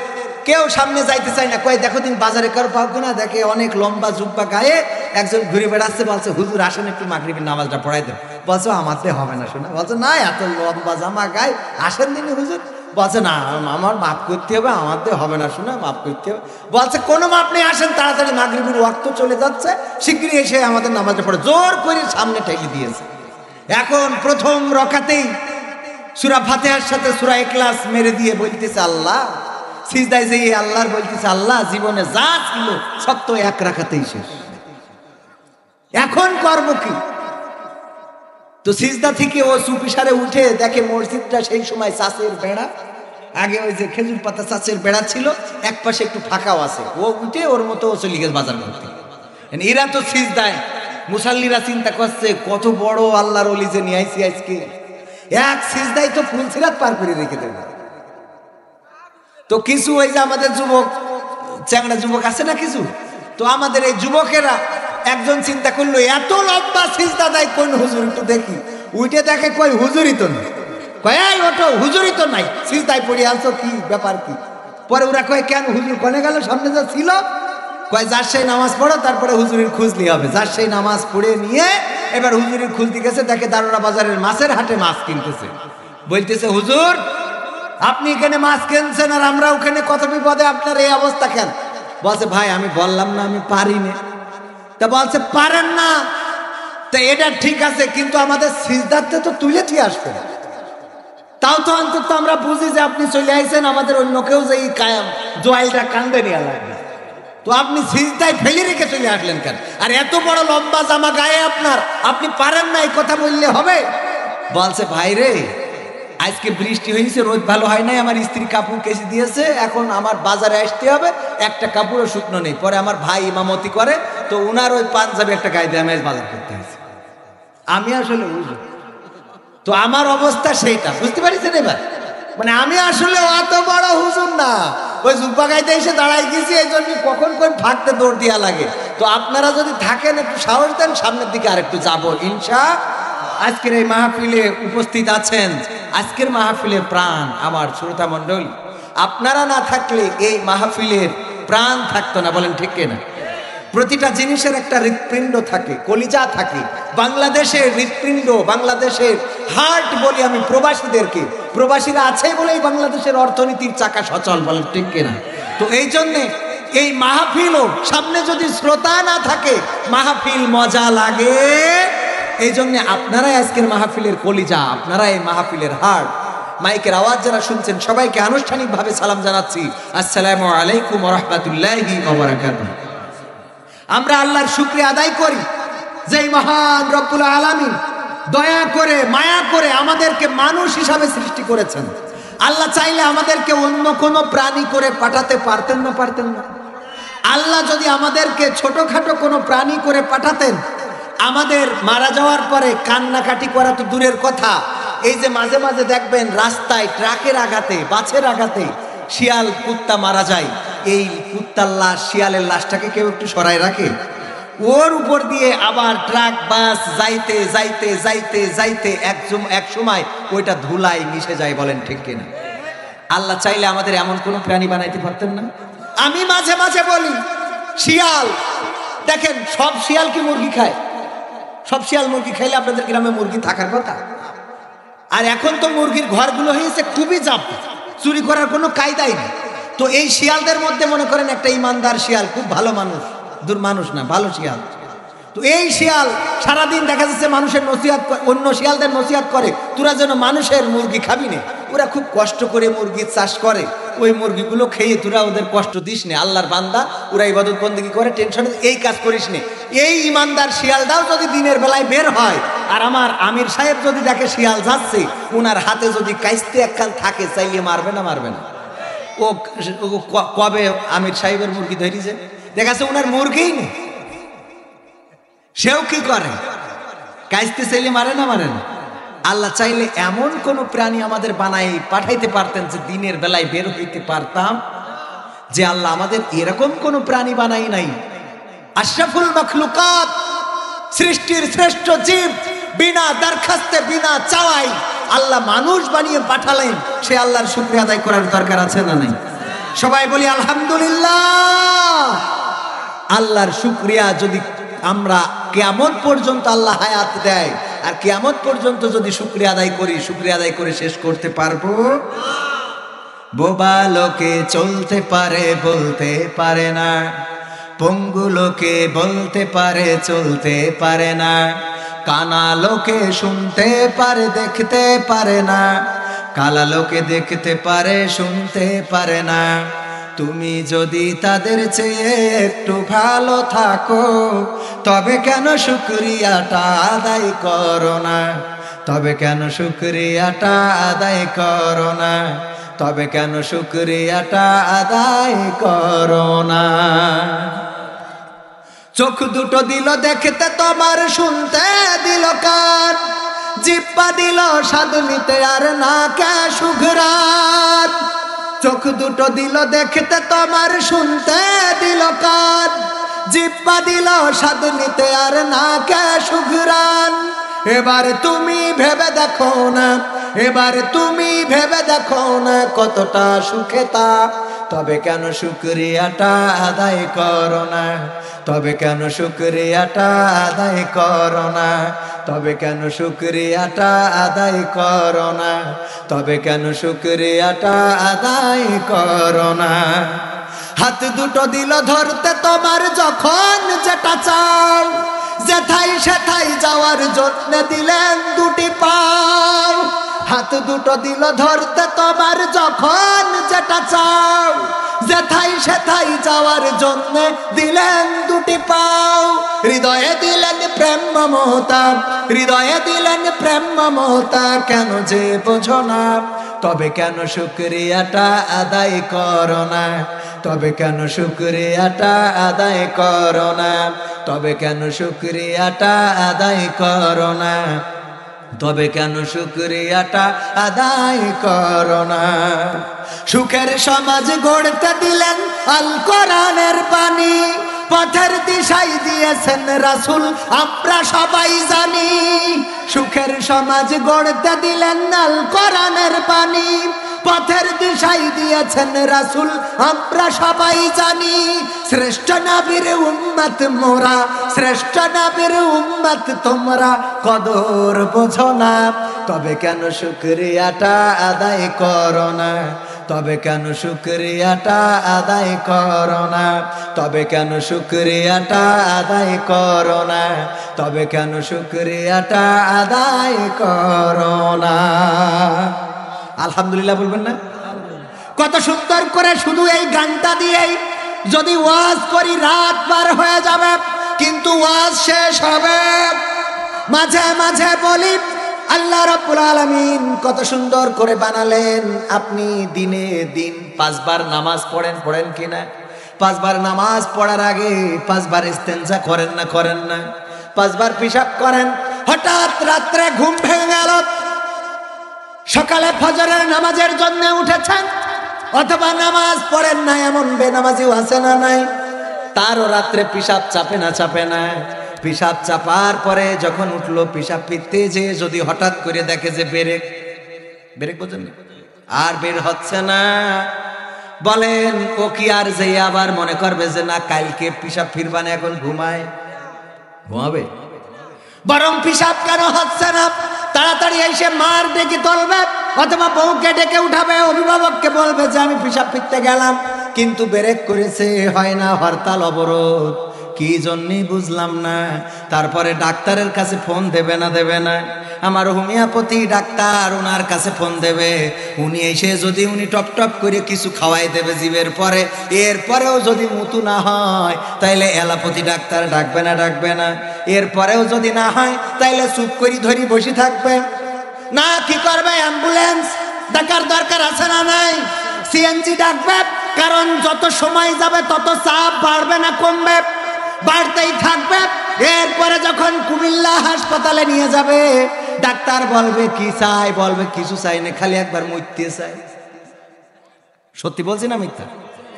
কেউ সামনে যাইতে চায় না, কয় দেখো তুমি বাজারে কারো পাও কিনা। দেখে অনেক লম্বা জুব্বা গায়ে একজন ঘুরে বেড়াচ্ছে, বলছে হুজুর আসেন একটু মাগরিবের নামাজটা পড়াই দেন। বলছো আমারতে হবে না, শোনা। বলছে না এত লম্বা জামা গায়ে আসেন দিন হুজুর। বলছে না আমার মাপ করতে হবে, আমারতে হবে না, শোনা মাপ করতে হবে। বলছে কোনো মাপ নেই, আসেন তাড়াতাড়ি, মাগরিবের ওয়াক্ত চলে যাচ্ছে, শিগগিরই এসে আমাদের নামাজটা পড়ে। জোর করে সামনে ঠেলে দিয়েছে। এখন প্রথম রকাতেই সূরা ফাতিহার সাথে সূরা ইখলাস মেরে দিয়ে বলতেছে আল্লাহ, সিজদায় যেয়ে আল্লাহর বলতেছে আল্লাহ জীবনে যা ছিল সব তো এক রাকাতেই শেষ, এখন করব কি? তো সিজদা থেকে ও চুপিসারে উঠে দেখে মসজিদটা সেই সময় চাষের বেড়া, আগে ওই যে খেজুর পাতা চাষের বেড়া ছিল, এক পাশে একটু ফাঁকাও আছে। ও উঠে ওর মতো ও চলে গেছে বাজার করতে। এরা তো সিজদায়, মুসাল্লিরা চিন্তা করছে কত বড় আল্লাহর ওলি যে নিয়ে আইছি আজকে, এক সিজদায় তো ফুলসিরাত পার করে রেখে দেবে। তো কিছু ওই যে আমাদের যুবক চ্যাংড়া যুবক আছে না কিছু, তো আমাদের এই যুবকেরা একজন চিন্তা করলো এত লম্বা সিজদা দেয় কোন হুজুর, একটু দেখি। উঠে দেখে কই হুজুরই তো নেই, কয় এই ওঠো হুজুরই তো নাই, সিজদায় পড়ে আছো, কি ব্যাপার কি? পরে ওরা কয় কেন হুজুর কনে গেল? সামনে যা ছিল, কয় যার সেই নামাজ পড়ো তারপরে হুজুরের খোঁজ নিয়ে হবে। যার সেই নামাজ পড়ে নিয়ে এবার হুজুরের খোঁজ দিয়ে গেছে, দেখে দারোরা বাজারের মাছের হাটে মাছ কিনতেছে। বলতেছে হুজুর আপনি এখানে মাছ কিনছেন আর আমরা ওখানে কত বিপদে, আপনার এই অবস্থা কেন? বলছে ভাই আমি বললাম না আমি পারি না। তা বলছে পারেন না, তা এটা ঠিক আছে, কিন্তু আমাদের সিজদাতে তো তুলে দিয়ে আসবে, তাও তো অন্তত আমরা বুঝি যে আপনি চলে আইছেন, আমাদের অন্য কেউ যে এই কায়াম জোয়াইলটা কান্দে নিয়ে লাগবে, তো আপনি সিজদায় ফেলে রেখে চলে আসলেন কেন? আর এত বড় লম্বা জামা গায়ে আপনার, আপনি পারেন না এই কথা বললে হবে? বলছে ভাই রে আজকে বৃষ্টি হয়েছে, রোদ ভালো হয় নাই, আমার স্ত্রী কাপড় কেচে দিয়েছে, এখন আমার বাজারে আসতে হবে, একটা কাপড়ও শুকনো নেই। পরে আমার ভাই ইমামতি করে, তো উনার ওই পাঞ্জাবি একটা গায়ে দিয়ে আমি বাজার করতে হয়েছে। আমি আসলে বুঝি তো আমার অবস্থা সেইটা, বুঝতে পারছেন এবার? মানে আমি আসলে অত বড় হুজুর না, ওই জুব্বা গাইতে এসে দাঁড়াই গেছি, এই জন্য কখন দেখবেন ভাগতে দৌড় দিয়া লাগে। তো আপনারা যদি থাকেন একটু সাহস দেন, সামনের দিকে আরেকটু যাবো আজকের এই মাহফিলে উপস্থিত আছেন, আজকের মাহফিলের প্রাণ আমার শ্রোতা মণ্ডলী। আপনারা না থাকলে এই মাহফিলের প্রাণ থাকতো না, বলেন ঠিক কিনা? প্রতিটা জিনিসের একটা হৃৎপিণ্ড থাকে, কলিজা থাকে। বাংলাদেশের হৃৎপিণ্ড, বাংলাদেশের হার্ট বলি আমি প্রবাসীদেরকে। প্রবাসীরা আছে বলেই বাংলাদেশের অর্থনীতির চাকা সচল, বলেন ঠিক কিনা? তো এই জন্যে এই মাহফিলও সামনে যদি শ্রোতা না থাকে মাহফিল মজা লাগে। এই জন্যে আপনারাই আজকের মাহফিলের কলিজা, আপনারা এই মাহফিলের হার্ট। মাইকের আওয়াজ যারা শুনছেন সবাইকে আনুষ্ঠানিকভাবে সালাম জানাচ্ছি, আসসালামু আলাইকুম ওয়া রাহমাতুল্লাহি ওয়া বারাকাতুহু। আমরা আল্লাহর শুকরিয়া আদায় করি যে মহান রব্বুল আলামিন দয়া করে মায়া করে আমাদেরকে মানুষ হিসাবে সৃষ্টি করেছেন। আল্লাহ চাইলে আমাদেরকে অন্য কোনো প্রাণী করে পাঠাতে পারতেন না? পারতেন না? আল্লাহ যদি আমাদেরকে ছোটখাটো কোনো প্রাণী করে পাঠাতেন, আমাদের মারা যাওয়ার পরে কান্নাকাটি করা তো দূরের কথা, এই যে মাঝে মাঝে দেখবেন রাস্তায় ট্রাকের আঘাতে, বাসের আঘাতে শিয়াল কুত্তা মারা যায়, এই কুত্তার লাশ, শিয়ালের লাশটাকে কেউ একটু সরায় রাখে? ওর উপর দিয়ে আবার ট্রাক বাস যাইতে যাইতে যাইতে যাইতে এক সময় ওইটা ধুলায় মিশে যায়, বলেন ঠিক কিনা? আল্লাহ চাইলে আমাদের এমন কোনো প্রাণী বানাইতে পারতেন না? আমি মাঝে মাঝে বলি শিয়াল, দেখেন সব শিয়াল কি মুরগি খায়? সব শিয়াল মুরগি খাইলে আপনাদের গ্রামে মুরগি থাকার কথা। আর এখন তো মুরগির ঘরগুলো হয়েছে খুবই জাপ, চুরি করার কোনো কায়দাই নেই। তো এই শিয়ালদের মধ্যে মনে করেন একটা ইমানদার শিয়াল, খুব ভালো মানুষ, দুর্মানুষ না, ভালো শিয়াল। তো এই শিয়াল সারাদিন দেখা যাচ্ছে মানুষের নসিহত, অন্য শিয়ালদের নসিহত করে, তোরা যেন মানুষের মুরগি খাবি না। ওরা খুব কষ্ট করে মুরগির চাষ করে, ওই মুরগিগুলো খেয়ে তোরা ওদের কষ্ট দিস নে, আল্লাহর বান্দা, ওরা ইবাদত বন্দেগী করে, টেনশনে এই কাজ করিস নে। এই ইমানদার শিয়ালটাও যদি দিনের বেলায় বের হয়, আর আমার আমির সাহেব যদি দেখে শিয়াল যাচ্ছে, ওনার হাতে যদি কাইস্তে একখান থাকে, চাইলে মারবে না? মারবে না? ও কবে আমির সাহেবের মুরগি ধরিছে, দেখাচ্ছে ওনার মুরগিই নেই, সেও কি করে, কাইস্তে চাইলে মারে না? মারে না? আল্লাহ চাইলে এমন কোন প্রাণী আমাদের বানাই পাঠাইতে পারতেন যে দিনের বেলায় বের হইতে পারতাম, যে আল্লাহ আমাদের এরকম কোন প্রাণী বানাই নাই। আশরাফুল মাখলুকাত, সৃষ্টির শ্রেষ্ঠ জীব, বিনা দরখাস্তে বিনা চাওয়াই আল্লাহ মানুষ বানিয়ে পাঠালেন। সে আল্লাহর শুকরিয়া আদায় করার দরকার আছে না নাই? সবাই বলি আলহামদুলিল্লাহ। আল্লাহর শুকরিয়া যদি আমরা কিয়ামত পর্যন্ত আল্লাহ হায়াত দেয়, আর কিয়ামত পর্যন্ত যদি শুকরিয়া আদায় করি, শুকরিয়া আদায় করে শেষ করতে পারবো? বোবা লোকে চলতে পারে বলতে পারে না, পঙ্গু লোকে বলতে পারে চলতে পারে না, কানা লোকে শুনতে পারে দেখতে পারে না, কালা লোকে দেখতে পারে শুনতে পারে না। তুমি যদি তাদের চেয়ে একটু ভালো থাকো, তবে কেন শুকরিয়াটা আদায় করো না? তবে কেন শুকরিয়াটা আদায় করো না? তবে কেন শুকরিয়াটা আদায় করো না? চোখ দুটো দিল দেখতে তোমার, শুনতে দিল কান, জিহ্বা দিল স্বাদ নিতে আর না কে সুঘ্রাণ। চোখ দুটো দিল দেখতে তোমার, শুনতে দিল কান, জিহ্বা দিল স্বাদ নিতে আর না কে সুঘ্রাণ। এবার তুমি ভেবে দেখো না, এবার তুমি ভেবে দেখো না কতটা সুখে তা। তবে কেন শুকরিয়াটা আদায় করো না? তবে কেন শুকরিয়াটা আদায় করো না? তবে কেন শুকরিয়াটা আদায় করো না? তবে কেন শুকরিয়াটা আদায় করো না? হাত দুটো দিল ধরতে তোমার, যখন যেটা চাও, যেথাই সেথাই যাওয়ার জন্য দিলেন দুটি পাও। হাত দুটো দিল ধরতে তোমার, যখন যেটা চাও, যেথাই সেথাই যাওয়ার জন্য দিলেন দুটি পাও। হৃদয়ে দিলেন প্রেম মমতা, হৃদয়ে দিলেন প্রেম মমতা, কেন যে বোঝো না? তবে কেন শুকরিয়াটা আদায় করো না? তবে কেন শুকরিয়াটা আদায় করো না? তবে কেন শুকরিয়াটা আদায় করো না? তবে কেন শুকরিয়াটা আদায় করো না? সুখের সমাজ গড়তে দিলেন আল কোরআনের বাণী, পথের দিশাই দিয়েছেন রাসূল আমরা সবাই জানি, সুখের সমাজ গড়তে দিলেন আল কোরআনের বাণী। পথের দিশাই দিয়েছেন রাসূল আমরা সবাই জানি, শ্রেষ্ঠ নবীর উম্মত মোরা, শ্রেষ্ঠ নবীর উম্মত তোমরা, কদর বোঝো না তবে কেন শুকরিয়াটা আদায় করো না, তবে কেন শুকরিয়াটা আদায় করো না, তবে কেন শুকরিয়াটা আদায় করো না, তবে কেন শুকরিয়াটা আদায় করো না। আলহামদুলিল্লাহ বলবেন না? কত সুন্দর করে শুধু এই গানটা দিয়েই যদি ওয়াজ করি রাত পার হয়ে যাবে, কিন্তু ওয়াজ শেষ হবে। মাঝে মাঝে বলি আল্লাহ রাব্বুল আলামিন কত সুন্দর করে বানালেন। আপনি দিনে দিন 5 বার নামাজ পড়েন, পড়েন কিনা? 5 বার নামাজ পড়ার আগে 5 বার ইস্তেনজা করেন না, করেন না? 5 বার পেশাব করেন। হঠাৎ রাত্রে ঘুম ভেঙে গেল, সকালে ফজরের নামাজের জন্য উঠেছেন, অথবা নামাজ পড়েন না এমন বেনামাজিও আছে না নাই? তারও রাত্রে পেশাব চাপে না, চাপে না? পেশাব চাপার পরে যখন উঠলো পেশাব ফিরতে যে যদি হঠাৎ করে দেখে যে ব্রেক, ব্রেক বোঝেন আর বের হচ্ছে না, বলেন ও কি আর যে আবার মনে করবে যে না কালকে পেশাব ফিরবানে, এখন ঘুমায়? ঘুমাবে? বরং পেশাব কেন হচ্ছে না তাড়াতাড়ি এসে মার ডেকে তুলবে, অথবা বউকে ডেকে উঠাবে, অভিভাবককে বলবে যে আমি পেশাব ফিরতে গেলাম, কিন্তু ব্রেক করেছে, হয় না, হরতাল অবরোধ, কি জন্যই বুঝলাম না। তারপরে ডাক্তারের কাছে ফোন দেবে না, দেবে না? আমার হোমিওপ্যাথি ডাক্তার, ওনার কাছে ফোন দেবে, উনি এসে যদি উনি টপ টপ করে কিছু খাওয়াই দেবে জিভের পরে, এরপরেও যদি মুতু না হয় তাইলে অ্যালোপ্যাথি ডাক্তার ডাকবে না, ডাকবে না? এরপরেও যদি না হয় তাইলে চুপ করে ধরি বসে থাকবে না? কি করবে? অ্যাম্বুলেন্স ডাকার দরকার আছে না নাই? সিএনজি ডাকবে, কারণ যত সময় যাবে তত চাপ বাড়বে না কমবে? বাড়তেই থাকবে। এরপরে যখন কুমিল্লা হাসপাতালে নিয়ে যাবে, ডাক্তার বলবে কি চাই? বলবে কিছু চাই না, খালি একবার মরতে চাই। সত্যি বলছি না মিথ্যা?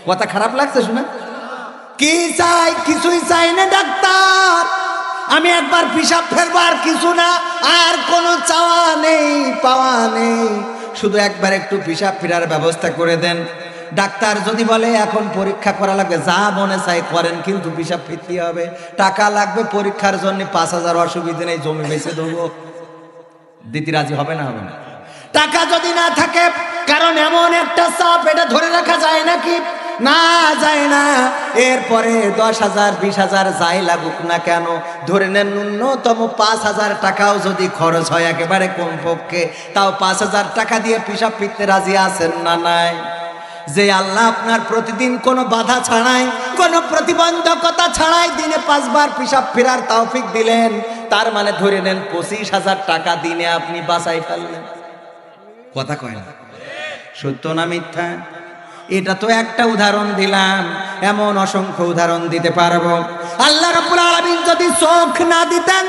কথা খারাপ লাগছে শুনে? কি চাই? কিছুই চাই না ডাক্তার, আমি একবার পেশাব ফেরবো, আর কিছু না, আর কোনো চাওয়া নেই, পাওয়া নেই, শুধু একবার একটু পেশাব ফেরার ব্যবস্থা করে দেন। ডাক্তার যদি বলে এখন পরীক্ষা করা লাগবে, যা মনে চাই করেন, কিন্তু পেশাব ফিরতে হবে, টাকা লাগবে পরীক্ষার জন্য 5,000, অসুবিধা নেই, জমি বেঁচে দেবো, দিতে রাজি হবে না? হবে না? টাকা যদি না থাকে, কারণ এমন একটা চাপ, এটা ধরে রাখা যায় নাকি? না, যায় না। এরপরে 10,000, 20,000 যাই লাগুক না কেন, ধরে নেন ন্যূনতম 5,000 টাকাও যদি খরচ হয় একেবারে কমপক্ষে, তাও 5,000 টাকা দিয়ে পেশাব ফিরতে রাজি আছেন না নাই? যে আল্লাহ আপনার প্রতিদিন কোনো বাধা ছাড়াই, কোনো প্রতিবন্ধকতা ছাড়াই দিনে 5 বার পেশাব ফেরার তৌফিক দিলেন, তার মানে ধরে নেন 25,000 টাকা দিনে আপনি বাঁচাই ফেললেন। কথা কয় না? সত্য না মিথ্যা? এটা তো একটা উদাহরণ দিলাম, এমন অসংখ্য উদাহরণ দিতে পারবো। আল্লাহ রাব্বুল আলামিন যদি চোখ না দিতেন,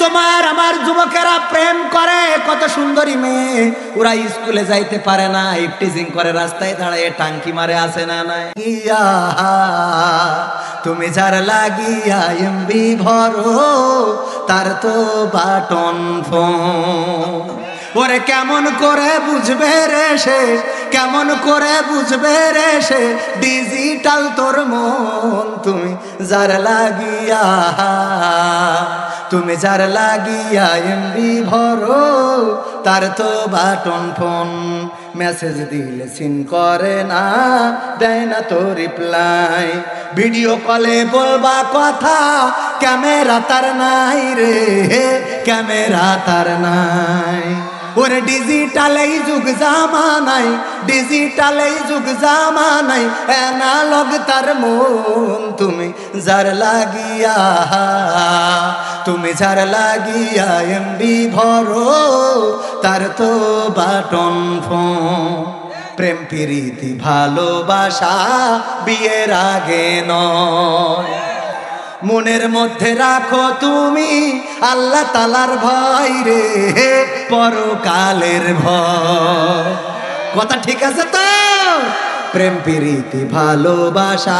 তোমার আমার যুবকেরা প্রেম করে, কত সুন্দরী মেয়ে, ওরা স্কুলে যাইতে পারে না, ইফটিজিং করে, রাস্তায় দাঁড়ায় টাঙ্কি মারে, আছে না নাই? ইয়া তুমি যার লাগিয়া এমবি ভরো, তার তো বাটন ফোন। ওরে কেমন করে বুঝবে রে সে, কেমন করে বুঝবে রে সে, ডিজিটাল তোর মন, তুমি যার লাগিয়া, তুমি যার লাগিয়া এমবি ভরো, তার তো বাটন ফোন। মেসেজ দিলে সিন করে না, দেয় না তো রিপ্লাই, ভিডিও কলে বলবা কথা, ক্যামেরা তার নাই রে, ক্যামেরা তার নাই। ওরে ডিজিটাল এই যুগ জামানাই, ডিজিটাল এই যুগ জামানাই, অ্যানালগ তার মন, তুমি যার লাগিয়া, তুমি যার লাগিয়া এমবি ভরো, তার তো বাটন ফোন। প্রেম প্রীতি ভালোবাসা বিয়ের আগে নয়, মনের মধ্যে রাখো তুমি আল্লাহ তাআলার ভয় রে, পরকালের ভয়। কথা ঠিক আছে তো? প্রেম প্রীতি ভালোবাসা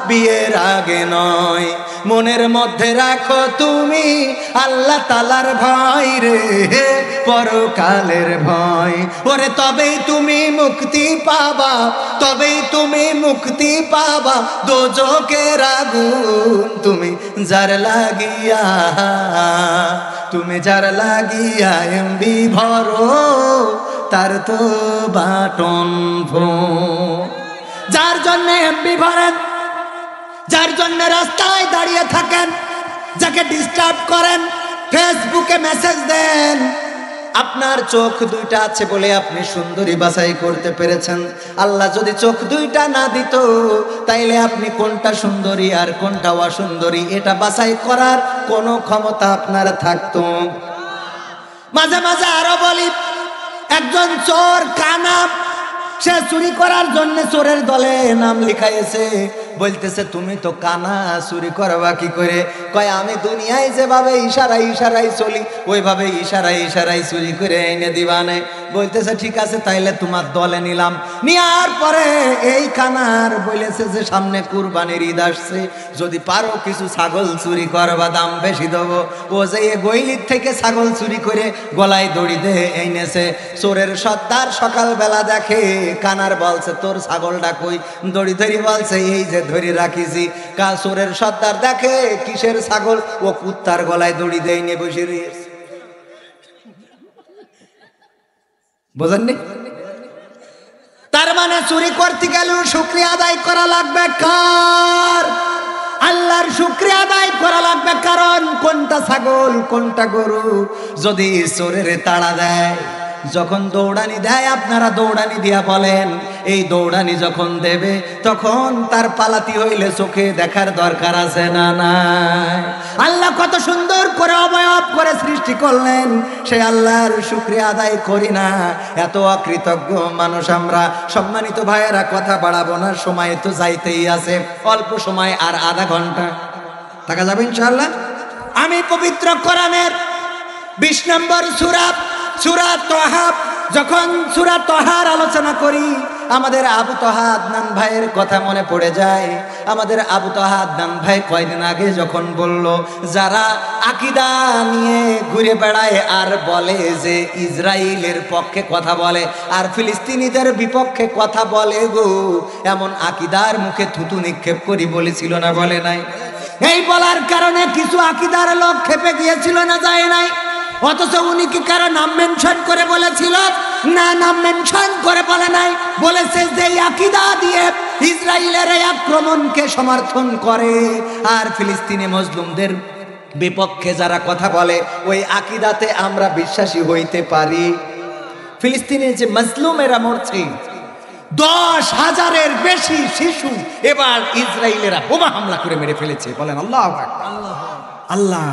বিয়ের আগে নয়। মনের মধ্যে রাখো তুমি আল্লাহ তাআলার ভয় রে, পরকালের ভয়। ওরে তবেই তুমি মুক্তি পাবা, তবেই তুমি মুক্তি পাবা দোজখের আগুন তুমি যার লাগিয়া, তুমি যার লাগিয়া এমবি ভরো তার তো বাটন ফো। যার জন্য এমবি ভরেন, যার জন্য রাস্তায় দাঁড়িয়ে থাকেন, যাকে ডিস্টার্ব করেন, ফেসবুকে মেসেজ দেন, আপনার চোখ দুইটা আছে বলে আপনি সুন্দরী বাছাই করতে পেরেছেন। আল্লাহ যদি চোখ দুইটা না দিত তাইলে আপনি কোনটা সুন্দরী আর কোনটা অসুন্দরী এটা বাছাই করার কোনো ক্ষমতা আপনার থাকতো। মাঝে মাঝে আরো বলি, একজন চোর কানা, সে চুরি করার জন্য চোরের দলে নাম লিখাইছে। বলতেছে তুমি তো কানা, চুরি করবা কি করে? কয় আমি দুনিয়ায় যেভাবে ইশারায় ইশারায় চলি ওইভাবে ইশারায় ইশারায় চুরি করে এনে দিবানে। বলতেছে ঠিক আছে তাইলে তোমার দলে নিলাম। নেওয়ার পরে এই কানার বলেছে যে সামনে কুরবানির ঈদ আসছে, যদি পারো কিছু ছাগল চুরি করবা, দাম বেশি দেবো। ও যে গইলির থেকে ছাগল চুরি করে গলায় দড়ি দিয়ে এনেছে। চোরের সর্দার সকালবেলা দেখে কানার বলছে তোর ছাগলটা কই? দড়ি ধরি বলছে এই যে ধরে রাখিছি। চোরের সর্দার দেখে কিসের ছাগল? ও কুত্তার গলায় দড়ি দেয় নিয়ে বসে রয়েছে। বোঝেননি? তার মানে চুরি করতে গেলেও শুকরিয়া আদায় করা লাগবে কার? আল্লাহর শুকরিয়া আদায় করা লাগবে। কারণ কোনটা ছাগল কোনটা গরু যদি চোরের তাড়া দেয়, যখন দৌড়ানি দেয় আপনারা দৌড়ানি দিয়া বলেন, এই দৌড়ানি যখন দেবে তখন তার পালাতি হইলে চোখে দেখার দরকার আছে না নাই? আল্লাহ কত সুন্দর করে অবয়ব করে সৃষ্টি করলেন, সে আল্লাহর শুকরিয়া আদায় করি না। এত অকৃতজ্ঞ মানুষ আমরা। সম্মানিত ভাইয়েরা, কথা বাড়াবো না, সময় তো যাইতেই আছে, অল্প সময় আর আধা ঘন্টা থাকা যাবে ইনশাআল্লাহ। আমি পবিত্র কোরআনের 20 নম্বর সূরা সূরা তাহা, যখন সূরা তাহার আলোচনা করি আমাদের আবু তাহা আদনান ভাইয়ের কথা মনে পড়ে যায়। আমাদের আবু তাহা আদনান ভাই কয়দিন আগে যখন বলল, যারা আকীদা নিয়ে ঘুরে বেড়ায় আর বলে যে ইসরায়েলের পক্ষে কথা বলে আর ফিলিস্তিনিদের বিপক্ষে কথা বলে গো, এমন আকীদার মুখে থুতু নিক্ষেপ করি বলেছিল না বলে নাই? এই বলার কারণে কিছু আকীদার লোক খেপে গিয়েছিল না যায় নাই? অথচ উনি কি কারো নাম মেনশন করে বলেছিল? না, নাম মেনশন করে বলে নাই। বলেছে যে আকীদা দিয়ে ইসরায়েলের এই আক্রমণকে সমর্থন করে আর ফিলিস্তিনি মুসলিমদের বিপক্ষে যারা কথা বলে ওই আকীদাতে আমরা বিশ্বাসী হইতে পারি। ফিলিস্তিনের যে মাজলুমেরা মরছে, 10,000-এর বেশি শিশু এবার ইসরায়েলেরা বোমা হামলা করে মেরে ফেলেছে। বলেন আল্লাহু আকবার। আল্লাহ,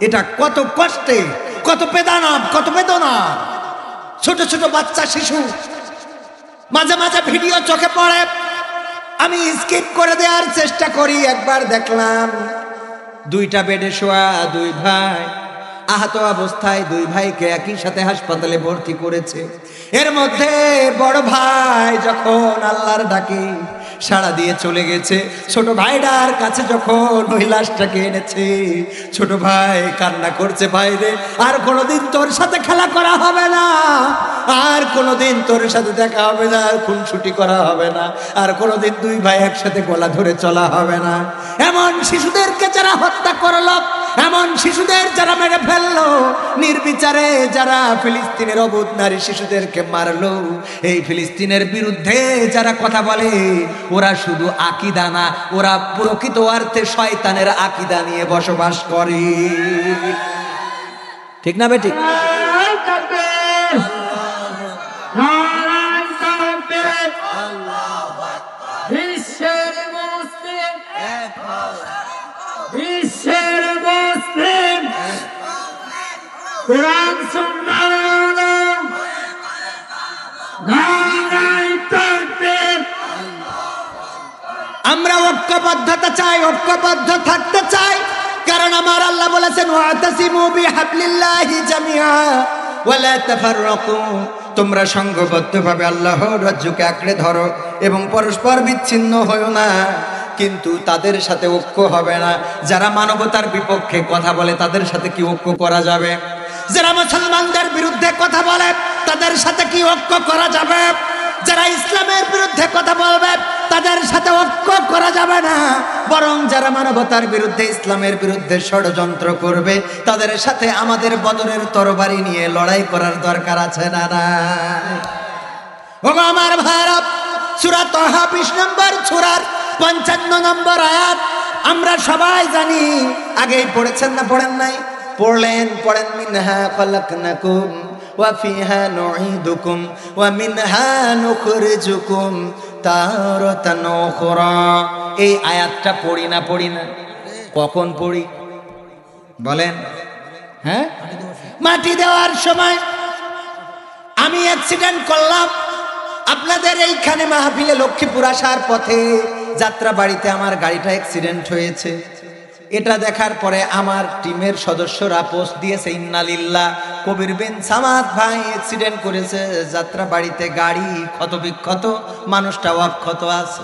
এটা কত কষ্টে, কত বেদনা, কত বেদনা। ছোট ছোট বাচ্চা শিশু, মাঝে মাঝে ভিডিও চোখে পড়ে, আমি স্কিপ করে দেওয়ার চেষ্টা করি। একবার দেখলাম 2টা বেডে শোয়া 2 ভাই, আহত অবস্থায় 2 ভাইকে একই সাথে হাসপাতালে ভর্তি করেছে। এর মধ্যে বড় ভাই যখন আল্লাহর ডাকে সাড়া দিয়ে চলে গেছে, ছোট ভাইটার কাছে যখন ওই লাশটাকে এনেছে, ছোট ভাই কান্না করছে, ভাইরে আর কোনোদিন তোর সাথে খেলা করা হবে না, আর কোনোদিন তোর সাথে দেখা হবে না, খুনসুটি করা হবে না, আর কোনোদিন 2 ভাই একসাথে গলা ধরে চলা হবে না। এমন শিশুদেরকে যারা হত্যা করলো, এমন শিশুদের যারা মেরে ফেললো নির্বিচারে, যারা ফিলিস্তিনের অবুধ নারী শিশুদেরকে মারলো, এই ফিলিস্তিনের বিরুদ্ধে যারা কথা বলে ওরা শুধু আকীদা না, ওরা প্রকৃত অর্থে শয়তানের আকীদা নিয়ে বসবাস করে। ঠিক না বেঠিক? বিশ্বের মুসলিম কোরআন সুন্নাহর আলম নারায়ে তাকবীর। আমরা ঐক্যবদ্ধতা চাই, ঐক্যবদ্ধ থাকতে চাই, কারণ আমার আল্লাহ বলেছেন ওয়াতাসিমু বিহাবলিল্লাহি জামিআ ওয়া লা তাফাররাকু। তোমরা সংঘবদ্ধভাবে আল্লাহর রাজ্যকে আঁকড়ে ধরো এবং পরস্পর বিচ্ছিন্ন হয়ো না, কিন্তু তাদের সাথে ঐক্য হবে না। যারা মানবতার বিপক্ষে কথা বলে তাদের সাথে কি ঐক্য করা যাবে? যারা মুসলমানদের বিরুদ্ধে কথা বলে তাদের সাথে কি ঐক্য করা যাবে? যারা ইসলামের বিরুদ্ধে কথা বলবে তাদের সাথে ঐক্য করা যাবে না, বরং যারা মানবতার বিরুদ্ধে ইসলামের বিরুদ্ধে ষড়যন্ত্র করবে তাদের সাথে আমাদের বদরের তরবারি নিয়ে লড়াই করার দরকার আছে না? না ওগো আমার ভাইরা, সূরা তাহা 20 নম্বর সূরার 55 নম্বর আয়াত আমরা সবাই জানি। আগেই পড়েছেন না পড়েন নাই? পড়েন। মিনহা খালাকনাকুম ওয়া ফিহা নুঈদুকুম ওয়া মিনহা নুখরিজুকুম তারাতান উখরা। এই আয়াতটা পড়ি না? কখন পড়ি বলেন? হ্যাঁ, মাটি দেওয়ার সময়। আমি অ্যাক্সিডেন্ট করলাম আপনাদের এইখানে মাহফিলে লক্ষ্মীপুর আসার পথে যাত্রা বাড়িতে আমার গাড়িটা অ্যাক্সিডেন্ট হয়েছে। এটা দেখার পরে আমার টিমের সদস্যরা পোস্ট দিয়েছে, ইন্নালিল্লাহ, কবির বিন সামাদ ভাই অ্যাক্সিডেন্ট করেছে যাত্রা বাড়িতে, গাড়ি ক্ষতবিক্ষত, মানুষটাও অক্ষত আছে।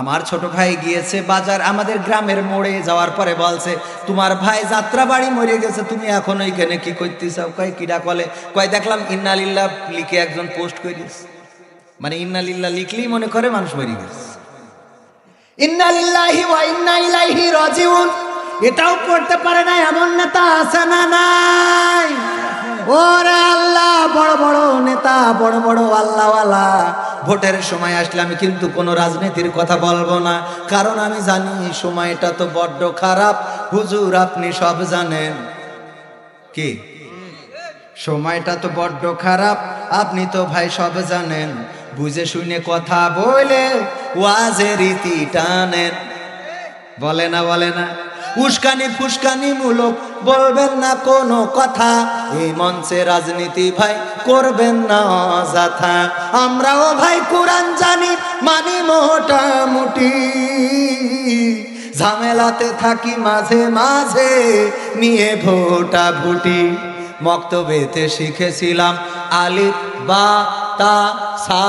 আমার ছোট ভাই গিয়েছে বাজার আমাদের গ্রামের মোড়ে, যাওয়ার পরে বলছে তোমার ভাই যাত্রা বাড়ি মরে গেছে, তুমি এখন ওইখানে কি করতেছ? কয় কিডা কলে? কয় দেখলাম ইন্নালিল্লাহ লিখে একজন পোস্ট করিস। মানে ইন্নালিল্লাহ লিখলেই মনে করে মানুষ মরে গেছে। ইন্নালিল্লাহি ওয়া ইন্না ইলাইহি রাজিউন এটাও পড়তে পারে না এমন নেতা আছে না নাই? ওরে আল্লাহ, বড় বড় নেতা, বড় বড় আল্লাহওয়ালা। ভোটের সময় আসলে আমি কিন্তু কোনো রাজনীতির কথা বলবো না, কারণ আমি জানি সময়টা তো বড্ড খারাপ। হুজুর আপনি সব জানেন। কি সময়টা তো বড্ড খারাপ, আপনি তো ভাই সব জানেন। বুঝে শুনে কথা বলে ওয়াজের রীতি টানেন। বলে না? উস্কানি ফুস্কানি মূলক বলবেন না কোনো কথা, এই মঞ্চে রাজনীতি ভাই করবেন না অযথা। আমরাও ভাই কোরআন জানি, মানি মোটামুটি, ঝামেলাতে থাকি মাঝে মাঝে নিয়ে ভোটা ভুটি। মক্তবেতে শিখেছিলাম আলিফ বা তা সা,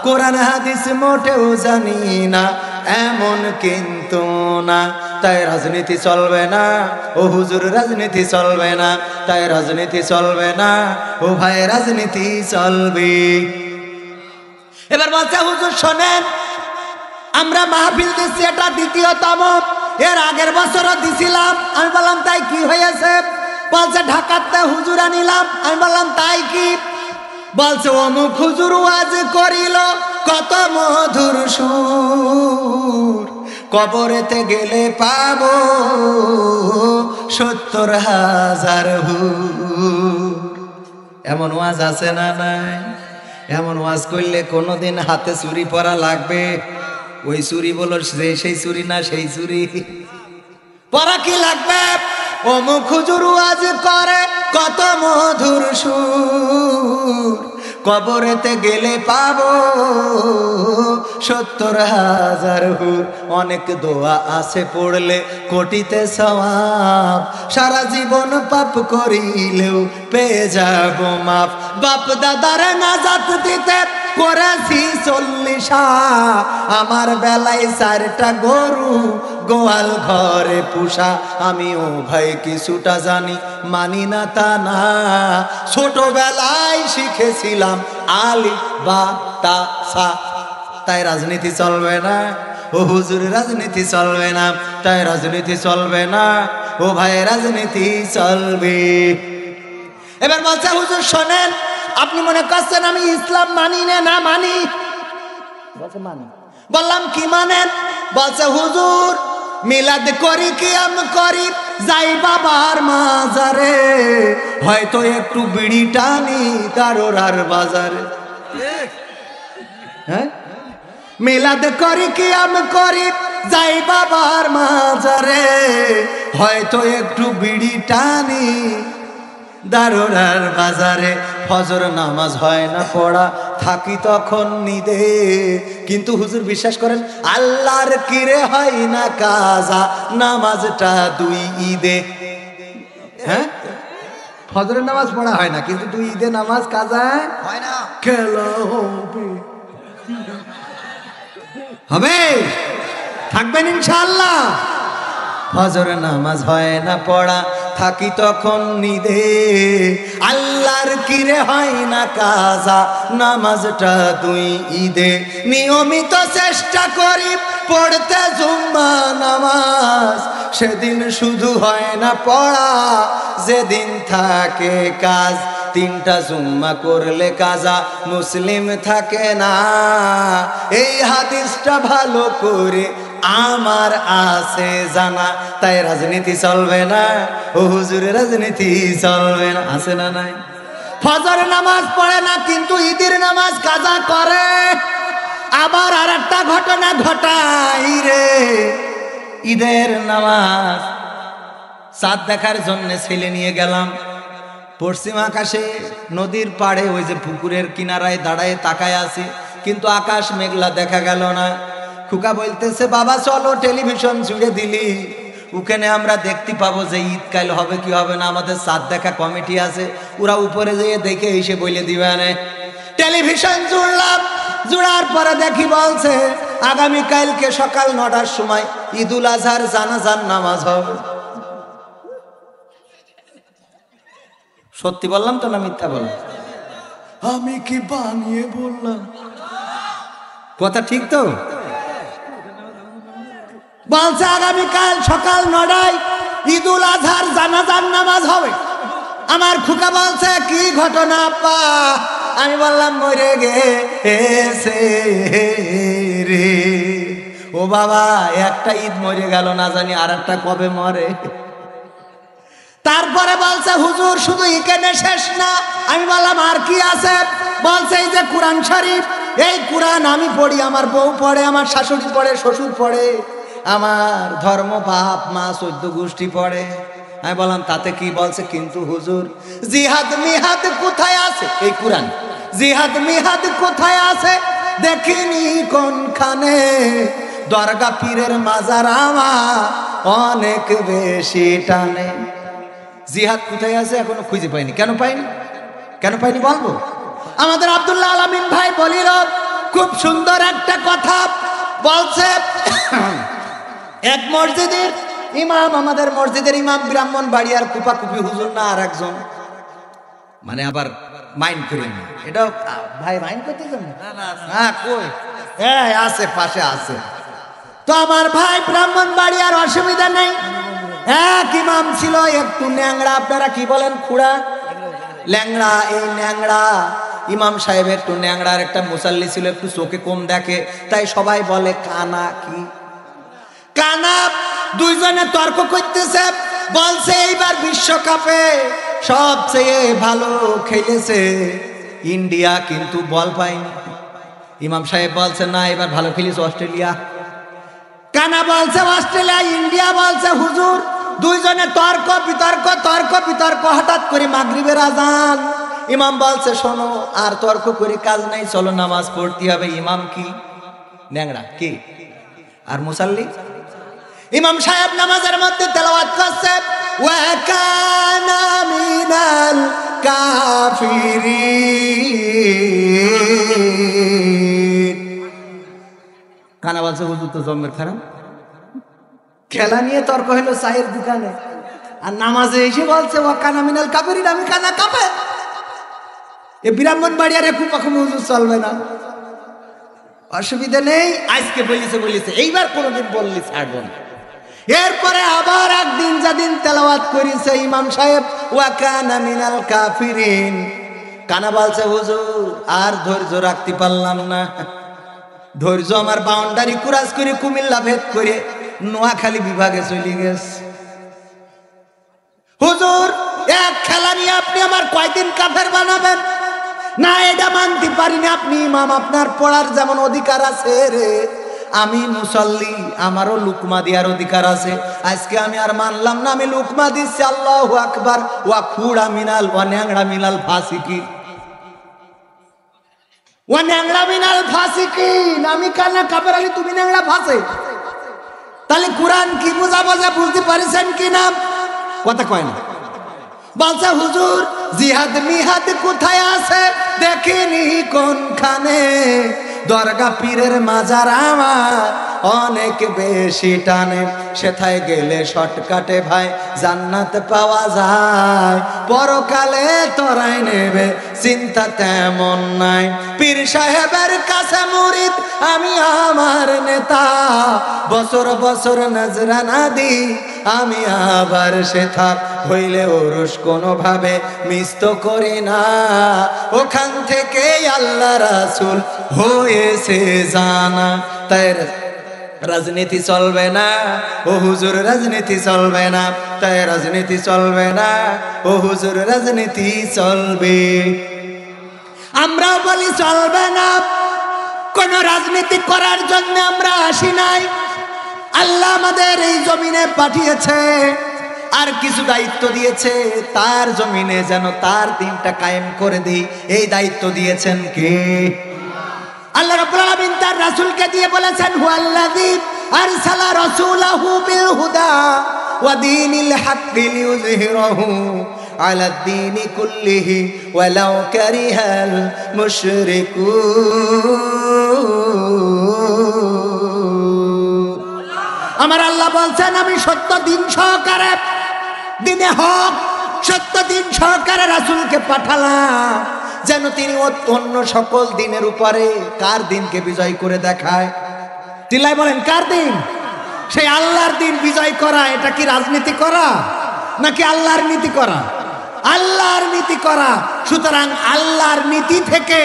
কোরআন হাদিস মোটেও জানি না এমন কিন্তু না। তাই রাজনীতি চলবে না ও হুজুর, রাজনীতি চলবে না, তাই রাজনীতি চলবে না ও ভাই, রাজনীতি চলবে। এবার বলছে হুজুর শোনেন, আমরা মাহফিল দিচ্ছি, এটা দ্বিতীয়তম, এর আগের বছরও দিছিলাম। আমি বললাম তাই কি হয়েছে? বলছে ঢাকাতে হুজুর আনিলাম। আমি বললাম তাই কি? বলছে অমুক হুজুর ওয়াজ করিল কত মধুর সুর, কবরেতে গেলে পাবো 70,000 হুর। এমন ওয়াজ আছে না নাই? এমন ওয়াজ করলে কোনোদিন হাতে চুরি পরা লাগবে? ওই চুরি বলো সেই চুরি না, সেই চুরি পরা কি লাগবে? অমুক হুজুর ওয়াজ করে কত মধুর সুর, কবরেতে গেলে পাবো 70,000 হুর। অনেক দোয়া আছে পড়লে কোটিতে সওয়াব, সারা জীবন পাপ করিলেও পেয়ে যাব মাফ। বাপ দাদার নাজাত দিতে করেছি 40, আমার বেলায় 4টা গরু গোয়াল ঘরে পুষা। আমিও ভাই কিছুটা জানি, মানি না তা না, ছোটবেলায় শিখেছিলাম আলিফ বা তা সা। তাই রাজনীতি চলবে না ও হুজুর, রাজনীতি চলবে না, তাই রাজনীতি চলবে না ও ভাই, রাজনীতি চলবে। এবার বলছে হুজুর শোনেন, আপনি মনে করছেন আমি ইসলাম মানি না মানি? বলছে মানি। বললাম কি মানেন? বলছে হুজুর মিলাদ করি, কিয়াম করি, যাই বাবার মাজারে, হয়তো একটু বিড়ি টানি দারোরার বাজারে। হ্যাঁ, মিলাদ করি, কিয়াম করি, যাই বাবার মাজারে, হয়তো একটু বিড়ি টানি দারোরার বাজারে। ফজর নামাজ হয় না পড়া, থাকি তখন নিদে, কিন্তু হুজুর বিশ্বাস করেন আল্লাহর কিরে হয় না কাজা, নামাজটা 2 ঈদে। হ্যাঁ, ফজরের নামাজ পড়া হয় না, কিন্তু তুই ঈদের নামাজ কাজায় হয় না। খেলা হবে হবে থাকবেন ইনশাআল্লাহ। ফজরের নামাজ হয় না পড়া, থাকি তখন নিদে, আল্লাহর কিরে হয় না কাজা, নামাজটা তুই ঈদে। নিয়মিত চেষ্টা করি পড়তে জুম্মা নামাজ, সেদিন শুধু হয় না পড়া, যেদিন থাকে কাজ। 3টা জুম্মা করলে কাজা মুসলিম থাকে না, এই হাদিসটা ভালো করে আমার আছে জানা। তাই রাজনীতি চলবে না, ও হুজুরের রাজনীতি চলবে না, আছে না নাই? ফজর নামাজ পড়ে না কিন্তু ঈদের নামাজ কাজা করে। আবার আর একটা ঘটনা ঘটাই রে, ঈদের নামাজ চাঁদ দেখার জন্য ছেলে নিয়ে গেলাম পশ্চিম আকাশে, নদীর পাড়ে ওই যে পুকুরের কিনারায় দাঁড়ায় তাকায় আছে, কিন্তু আকাশ মেঘলা দেখা গেল না। খুকা বলতেছে বাবা চলো টেলিভিশন জুড়ে দিলি, ওখানে আমরা দেখতে পাবো যে ঈদকাল হবে কি হবে না। আমাদের চাঁদ দেখা কমিটি আছে, ওরা উপরে যেয়ে দেখে এসে বলে দিবে না। টেলিভিশন জুড়লাম, জুড়ার পরে দেখি বলছে আগামীকালকে সকাল 9টার সময় ঈদুল আজহার জানাজার নামাজ হবে। সত্যি বললাম তো না মিথ্যা বললাম? আমি কি বানিয়ে বললাম? কথা ঠিক তো? বলছে আগামীকাল সকাল 9টায় ঈদুল আজহার জানাজার নামাজ হবে। আমার খুকা বলছে কি ঘটনা আপা? আমি বললাম মরে গেছে রে। ও বাবা, একটা ঈদ মরে গেল, না জানি আর একটা কবে মরে। তারপরে বলছে হুজুর শুধু এখানে শেষ না। আমি বললাম আর কি আছে? বলছে এই যে কোরআন শরীফ, এই কোরআন আমি পড়ি, আমার বউ পড়ে, আমার শাশুড়ি পড়ে, শ্বশুর পড়ে, আমার ধর্ম বাপ মা 14 গোষ্ঠী পড়ে। আমি বললাম তাতে কি? বলছে কিন্তু হুজুর জিহাদ মিহাদ কোথায় আছে? এই কোরআন জিহাদ মিহাদ কোথায় আছে দেখিনি কোনখানে, দরগা পীরের মাজার আমার অনেক বেশি টানে। জিহাদ কোথায় আছে এখনো খুঁজে পাইনি। কেন পাইনি? কেন পাইনি বলবো। আমাদের আব্দুল্লাহ আলামিন ভাই বলিল খুব সুন্দর একটা কথা বলছে। এক মসজিদের ইমাম, আমাদের মসজিদের ইমাম ব্রাহ্মণবাড়িয়ার কুপাকুপি হুজুর না আর একজন, মানে আবার মাইন্ড করেন না এটা ভাই, মাইন্ড করতে যান না কই আছে পাশে আছে। তো আমার ভাই ব্রাহ্মণবাড়িয়ার অসুবিধা নেই, এক ইমাম ছিল একটু ন্যাংরা। আপনারা কি বলেন? খুড়া ল্যাংড়া। এই ন্যাংরা ইমাম সাহেব একটু ন্যাংরা, আর একটা মুসাল্লি ছিল একটু চোখে কম দেখে, তাই সবাই বলে কানা। কি কানা? দুইজনে তর্ক করতেছে, বলছে এইবার বিশ্বকাপে সবচেয়ে ভালো খেলেছে ইন্ডিয়া, কিন্তু বল পায়নি। ইমাম সাহেব বলছে না, এবার ভালো খেলেছে অস্ট্রেলিয়া। কানা বলছে অস্ট্রেলিয়া। ইন্ডিয়া বলছে হুজুর। দুইজনে তর্ক বিতর্ক, তর্ক বিতর্ক। হঠাৎ করে মাগরিবের আজান। ইমাম বলছে শোনো আর তর্ক করে কাজ নাই, চলো নামাজ পড়তে হবে। ইমাম কি? ন্যাংরা। কি? আর মুসাল্লি? ইমাম সাহেব নামাজের মধ্যে তেলাওয়াত করছে ওয়া কানা মিনাল কাফিরিন। কানা বলছে হুজুর তো জন্মের খারাপ। খেলা নিয়ে তর্ক হলো চায়ের দোকানে, আর নামাজে এসে বলছে ওয়া কানা মিনাল কাফিরিন, আমি কানা কাফের। এ ব্রাহ্মণবাড়িয়ারে কুপাকুপি হুজুর চলবে না, অসুবিধা নেই। আজকে বলেছে এইবার কোনোদিন বললি ছাড়বো না। এরপরে আবার একদিন যেদিন তেলাওয়াত করেছে ইমাম সাহেব ওয়া কানা মিনাল কাফিরিন, কানা বলছে হুজুর আর ধৈর্য রাখতে পারলাম না, ধৈর্য আমার বাউন্ডারি ক্রস করে কুমিল্লা ভেদ করে নোয়াখালী বিভাগে চলে গেছে। হুজুর এক খেলা নিয়ে আপনি আমার কয়দিন কাফের বানাবেন? না, এটা মানতে পারিনি। আপনি ইমাম, আপনার পড়ার যেমন অধিকার আছে রে, আমি মুসল্লি, আমারও লুকমা দেওয়ার অধিকার আছে। আজকে আমি আর মানলাম না, আমি লুকমা দিচ্ছি। আল্লাহু আকবার। ওয়া খুড়া মিনাল ওয়া ন্যাংরা মিনাল ফাসিকি, ওয়া ন্যাংরা মিনাল ফাসিকি। আমি কানা কাফের আলী, তুমি ন্যাংরা ফাসে। তাহলে কোরআন কি বুঝাবো যে বুঝতে পারিছেন কি না? কথা কয় না। বলছে হুজুর জিহাদ মিহাদ কোথায় আছে দেখিনি কোনখানে, দরগা পীরের মাজার আমার অনেক বেশি টানে, সেথায় গেলে শর্টকাটে ভাই জান্নাত পাওয়া যায়, পরকালে তোরাই নেবে চিন্তা তেমন নাই। পীর সাহেবের কাছে মুরিদ আমি আমার নেতা, বছর বছর নজরানা দি আমি আবার সেথা, হইলে ওরস কোনোভাবে মিস তো করি না, ওখান থেকে আল্লাহ রাসূল হয়েছে জানা। তাই রাজনীতি চলবে না ও হুজুর, রাজনীতি চলবে না, তাই রাজনীতি চলবে না ও হুজুর, রাজনীতি চলবে। আমরাও বলি চলবে না, কোন রাজনীতি করার জন্য আমরা আসি নাই। আল্লাহ আমাদের এই জমিনে পাঠিয়েছে, আর কিছু দায়িত্ব দিয়েছে, তার জমিনে যেন তার দিনটা কায়েম করে দিই, এই দায়িত্ব দিয়েছেন কে? আল্লাহ রাব্বুল আলামিন তার রাসূলকে দিয়ে বলেছেন হুয়াল্লাযী আরসালা রাসূলাহু বিল হুদা ওয়া দীনিল হাক্কি লিইয়ুযহিরাহু আলাদ দীনি কুল্লিহি ওয়ালাউ কারিহাল মুশরিকুন। আমার আল্লাহ বলছেন আমি সত্য দিন সহকারে, দিনে হক সত্য দিন সহকারে রাসূলকে পাঠালাম, যেন তিনি অন্য সকল দিনের উপরে কার দিনকে বিজয় করে দেখায়। চিল্লায় বলেন কার দিন? সেই আল্লাহর দিন বিজয় করা। এটা কি রাজনীতি করা নাকি আল্লাহর নীতি করা? আল্লাহর নীতি করা। সুতরাং আল্লাহর নীতি থেকে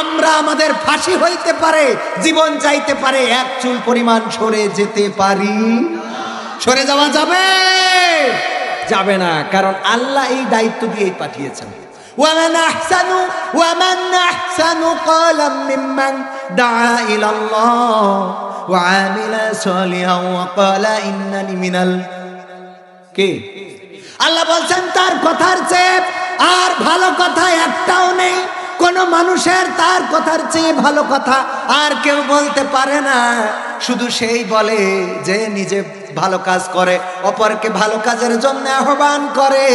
আমরা আমাদের ফাঁসি হইতে পারে, জীবন যাইতে পারে, এক চুল পরিমাণ সরে যেতে পারি। সরে যাওয়া যাবে? যাবে না, কারণ আল্লাহ এই দায়িত্ব দিয়েই পাঠিয়েছেন। ومن أحسن قولا ممن دعا إلى الله وعمل صالحا وقال إنني من কে? আল্লাহ বলছেন তার কথার চেয়ে আর ভালো কথা একটাও নেই। কোন মানুষের তার কথার চেয়ে ভালো কথা আর কেউ বলতে পারে না। শুধু সেই বলে যে নিজে ভালো কাজ করে, অপরকে ভালো কাজের জন্য আহ্বান করে,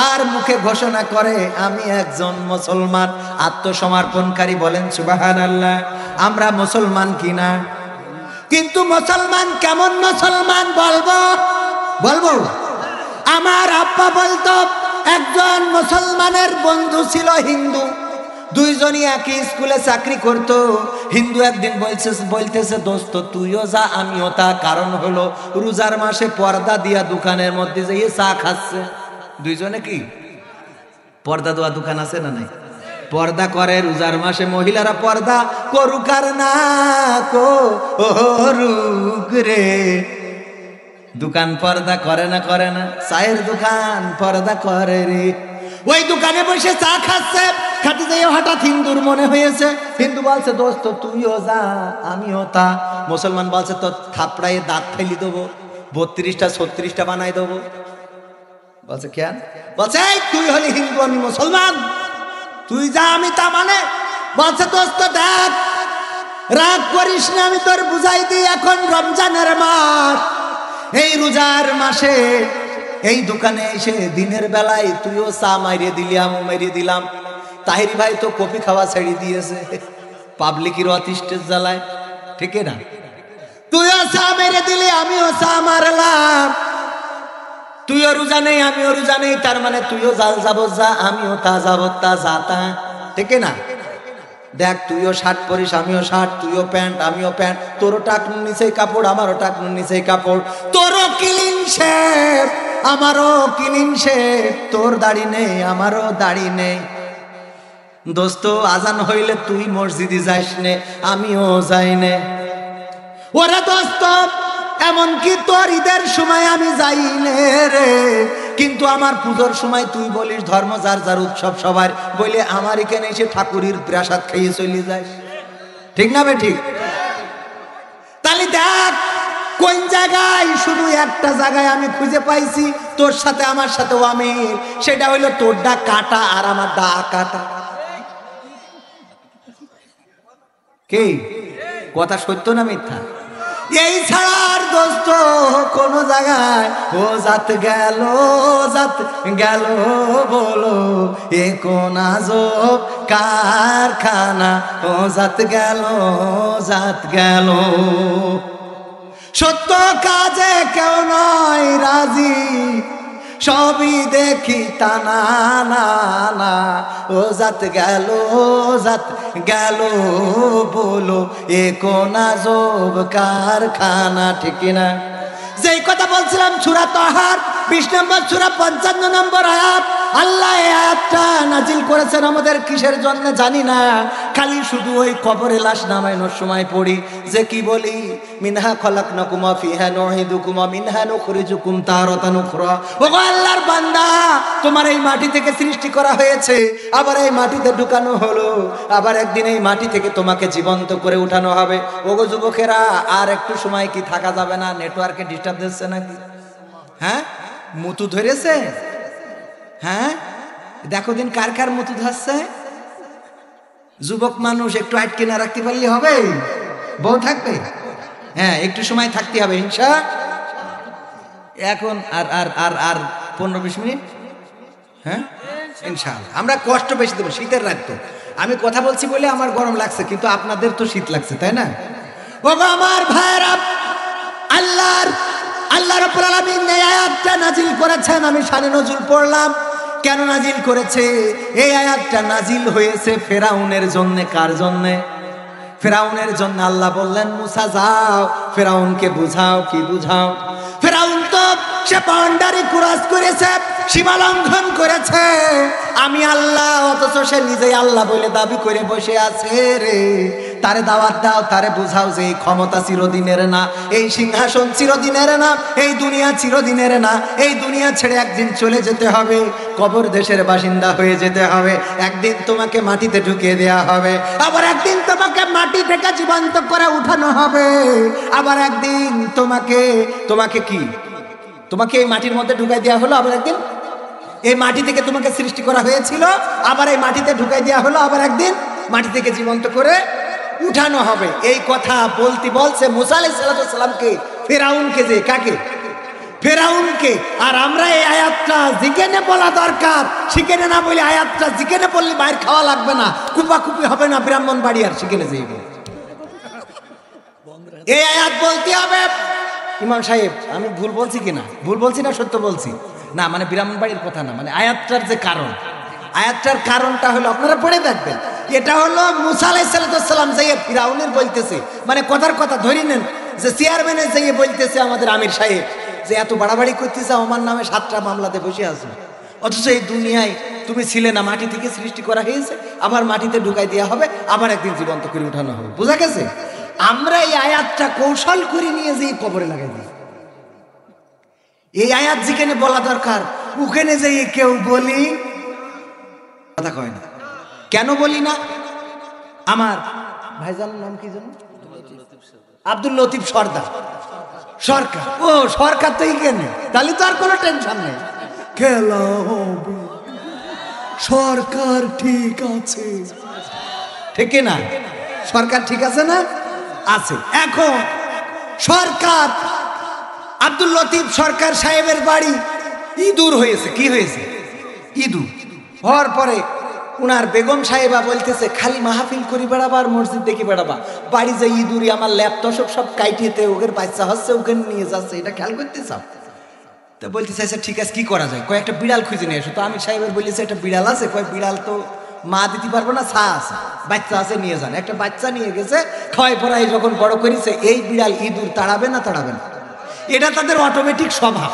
আর মুখে ঘোষণা করে আমি একজন মুসলমান, আত্মসমর্পণকারী। বলেন সুবহানাল্লাহ। আমরা মুসলমান কিনা? কিন্তু মুসলমান কেমন মুসলমান বলবো? আমার আব্বা বলতো একজন মুসলমানের বন্ধু ছিল হিন্দু, দুইজনই একই স্কুলে চাকরি করত। হিন্দু একদিন বলতেছে দোস্ত তুইও যা আমিও তা, কারণ হলো রোজার মাসে পর্দা দিয়া দোকানের মধ্যে যেয়ে চা খাচ্ছে। দুইজনে কি পর্দা দেওয়া দোকান আছে না নাই? পর্দা করে রোজার মাসে মহিলারা, পর্দা করুক আর না করুক রে, দোকান পর্দা করে না চায়ের দোকান পর্দা করে রে। ওই দোকানে বসে চা খাচ্ছে, খাতে যেয়ে হঠাৎ হিন্দুর মনে হয়েছে। হিন্দু বলছে দোস্ত তুইও যা আমিও তা। মুসলমান বলছে তো থাপড়াইয়ে দাঁত ফেলি দেবো, 32টা 36টা বানাই দেবো। বলছে কেন? বলছে তুই হলি হিন্দু আমি মুসলমান, তুই যা আমি তা মানে। বলছে দোস্ত দেখ রাগ করিস না, আমি তোর বুঝাই দিই, এখন রমজানের মাস, এই রোজার মাসে এই দোকানে এসে দিনের বেলায় তুইও চা মারিয়ে দিলি, আমিও মারিয়ে দিলাম। তাহিরি ভাই তো কফি খাওয়া ছেড়ে দিয়েছে পাবলিকের অতিষ্ঠের জ্বালায়, ঠিক না? তুইও চা মেরে দিলি, আমিও চা মারলাম। তুইও রোজা নেই আমিও রোজা নেই, তার মানে তুইও জাল যাব যা, আমিও তা যাব তা যা তা, ঠিক না? দেখ তুইও শার্ট পরিস আমিও শার্ট, তুইও প্যান্ট আমিও প্যান্ট, তোরও টাকনুর নিচেই কাপড় আমারও টাকনুর নিচেই কাপড়, তোরও ক্লিন শেভ আমারও ক্লিন শেভ, তোর দাড়ি নেই আমারও দাড়ি নেই। দোস্ত আজান হইলে তুই মসজিদে যাইস নে, আমিও যাই নে। ওরে দোস্ত এমনকি তোর ঈদের সময় আমি যাই নে রে, কিন্তু আমার পুজোর সময় তুই বলিস ধর্ম যার যার উৎসব সবার, বলে আমার এখানে এসে ঠাকুরের প্রাসাদ খেয়ে চলে যাস, ঠিক না বে ঠিক? তাহলে দেখ কোন জায়গায়, শুধু একটা জায়গায় আমি খুঁজে পাইছি তোর সাথে আমার সাথেও আমি, সেটা হইলো তোর ডা কাটা আর আমার ডা কাটা। কি কথা সত্য না মিথ্যা? এই ছাড়ার দোস্ত কোন লাগায়। ও জাত গেল, জাত গেল বলো, এ কোন আজব কারখানা। ও জাত গেল, জাত গেল। সত্য কাজে কেউ নয় রাজি, সবই দেখি টানা না না। ও জাত গেল, জাত গেল বলো, এ কোন আজব কারখানা। ঠিক না? যেই কথা বলছিলাম সূরা তাহার 20 নম্বর সূরা 55 নম্বর আয়াত। আল্লাহ এই আয়াতটা নাজিল করেছেন আমাদের কিসের জন্য জানি না, খালি শুধু ওই কবরে লাশ নামানোর সময় পড়ি যে কি বলি, মিনহা খলাকনাকুম ওয়া ফিহা নুঈদুকুম ওয়া মিনহা নুখরিজুকুম তারাতান উখরা। ওগো আল্লাহর বান্দা, তোমার এই মাটি থেকে সৃষ্টি করা হয়েছে, আবার এই মাটিতে ঢুকানো হলো, আবার একদিন এই মাটি থেকে তোমাকে জীবন্ত করে উঠানো হবে। ওগো যুবকেরা, আর একটু সময় কি থাকা যাবে না? নেটওয়ার্কে ডিস্টার্ব দিচ্ছে নাকি? হ্যাঁ, মুতু ধরেছে? হ্যাঁ, দেখো দিন কার কার মুতু ধরছে। যুবক মানুষ একটু আটকে না রাখতে পারলে হবে? বউ থাকবে? হ্যাঁ, একটু সময় থাকতে হবে ইনশা। এখন আর আর আর আর 15-20 মিনিট। হ্যাঁ ইনশাআল্লাহ। আমরা কষ্ট বেশি দেবো, শীতের রাত তো। আমি কথা বলছি বলে আমার গরম লাগছে, কিন্তু আপনাদের তো শীত লাগছে, তাই না? ওগো আমার ভাইরা, আল্লাহ রাব্বুল আলামিন এই আয়াতটা নাজিল করেছেন। আমি শানে নজুল পড়লাম। কেন নাজিল করেছে? এই আয়াতটা নাজিল হয়েছে ফেরাউনের জন্য। কার জন্য? ফেরাউনের জন্য। আল্লাহ বললেন, মুসা যাও ফেরাউনকে বুঝাও। কি বুঝাও? ফেরাউন তো সে বাউন্ডারি ক্রস করেছে, সীমা লঙ্ঘন করেছে। আমি আল্লাহ, অথচ সে নিজেই আল্লাহ বলে দাবি করে বসে আছে রে। তারে দাওয়াত দাও, তারে বুঝাও যে এই ক্ষমতা চিরদিনের না, এই সিংহাসন চিরদিনের না, এই দুনিয়া চিরদিনের না। এই দুনিয়া ছেড়ে একদিন চলে যেতে হবে, কবর দেশের বাসিন্দা হয়ে যেতে হবে। একদিন তোমাকে মাটিতে ঢুকিয়ে দেয়া হবে, আবার একদিন তোমাকে মাটি থেকে জীবন্ত করে উঠানো হবে, আবার একদিন তোমাকে কি তোমাকে এই মাটির মধ্যে ঢুকাই দেওয়া হলো, আবার একদিন এই মাটি থেকে তোমাকে সৃষ্টি করা হয়েছিল, আবার এই মাটিতে ঢুকাই দেওয়া হলো, আবার একদিন মাটি থেকে জীবন্ত করে উঠানো হবে। এই কথা বলছে মুসা আলাইহিস সালামকে, ফেরাউনকে। যে কাকে? ফেরাউনকে। আর আমরা এই আয়াতটা জিকেনে বলা দরকার, শিখেনে না বলে আয়াতটা জিকেনে বললে বাইরে খাওয়া লাগবে না, কুপাকুপি হবে না ব্রাহ্মণবাড়ি আর শিখেনে যাইব। এই আয়াত বলতে হবে। ইমাম সাহেব, আমি ভুল বলছি কিনা? ভুল বলছি না সত্য বলছি? না, মানে ব্রাহ্মণবাড়ির কথা না, মানে আয়াতটার যে কারণ, আয়াতটার কারণটা হলো আপনারা পড়ে দেখবেন। এটা হলো মুসা আলাইহিস সালাম যাইয়ে ফিরাউনের বলতেছে, মানে কথার কথা ধরে নেন যে চেয়ারম্যানের যাইয়ে বলতেছে আমাদের আমির সাহেব যে এত বাড়াবাড়ি করতেছে, আমার নামে 7টা মামলাতে বসে আছো, অথচ এই দুনিয়ায় তুমি ছিলে না, মাটি থেকে সৃষ্টি করা হয়েছে, আবার মাটিতে ঢুকাই দেওয়া হবে, আবার একদিন জীবন্ত করে উঠানো হবে। বোঝা গেছে? আমরা এই আয়াতটা কৌশল করে নিয়ে যেয়ে কবরে লাগাই দিই। এই আয়াত যেখানে বলা দরকার ওখানে যেয়ে কেউ বলি কথা কয় না। কেন বলি না? আমার ভাইজানের নাম কি জানো? আব্দুল লতিফ সরকার। ও সরকার তো এইখানে, তাহলে তো আর কোনো টেনশন নেই। খেলা হবে, সরকার ঠিক আছে। ঠিক না? সরকার ঠিক আছে না? আছে। এখন সরকার, আব্দুল লতিফ সরকার সাহেবের বাড়ি ইঁদুর হয়েছে। কি হয়েছে? ইঁদুর হওয়ার পরে উনার বেগম সাহেবা বলতেছে, খালি মাহফিল করি বেড়াবা আর মসজিদ দেখি বেড়াবা, বাড়ি যে ইঁদুরি আমার ল্যাপটপ সব কাইটিতে ওদের বাচ্চা হচ্ছে, ওখানে নিয়ে যাচ্ছে, এটা খেয়াল করতে চাও? তো বলতেছে আচ্ছা ঠিক আছে, কি করা যায়? কয়েকটা বিড়াল খুঁজে নিয়ে এসো। তো আমি সাহেবের বলেছে একটা বিড়াল আছে। কয় বিড়াল তো মা দিতে পারবো না, ছা আছে, বাচ্চা আছে, নিয়ে যান। একটা বাচ্চা নিয়ে গেছে, খাওয়াই পড়াই যখন বড় করেছে, এই বিড়াল ইঁদুর তাড়াবে না? তাড়াবে না। এটা তাদের অটোমেটিক স্বভাব,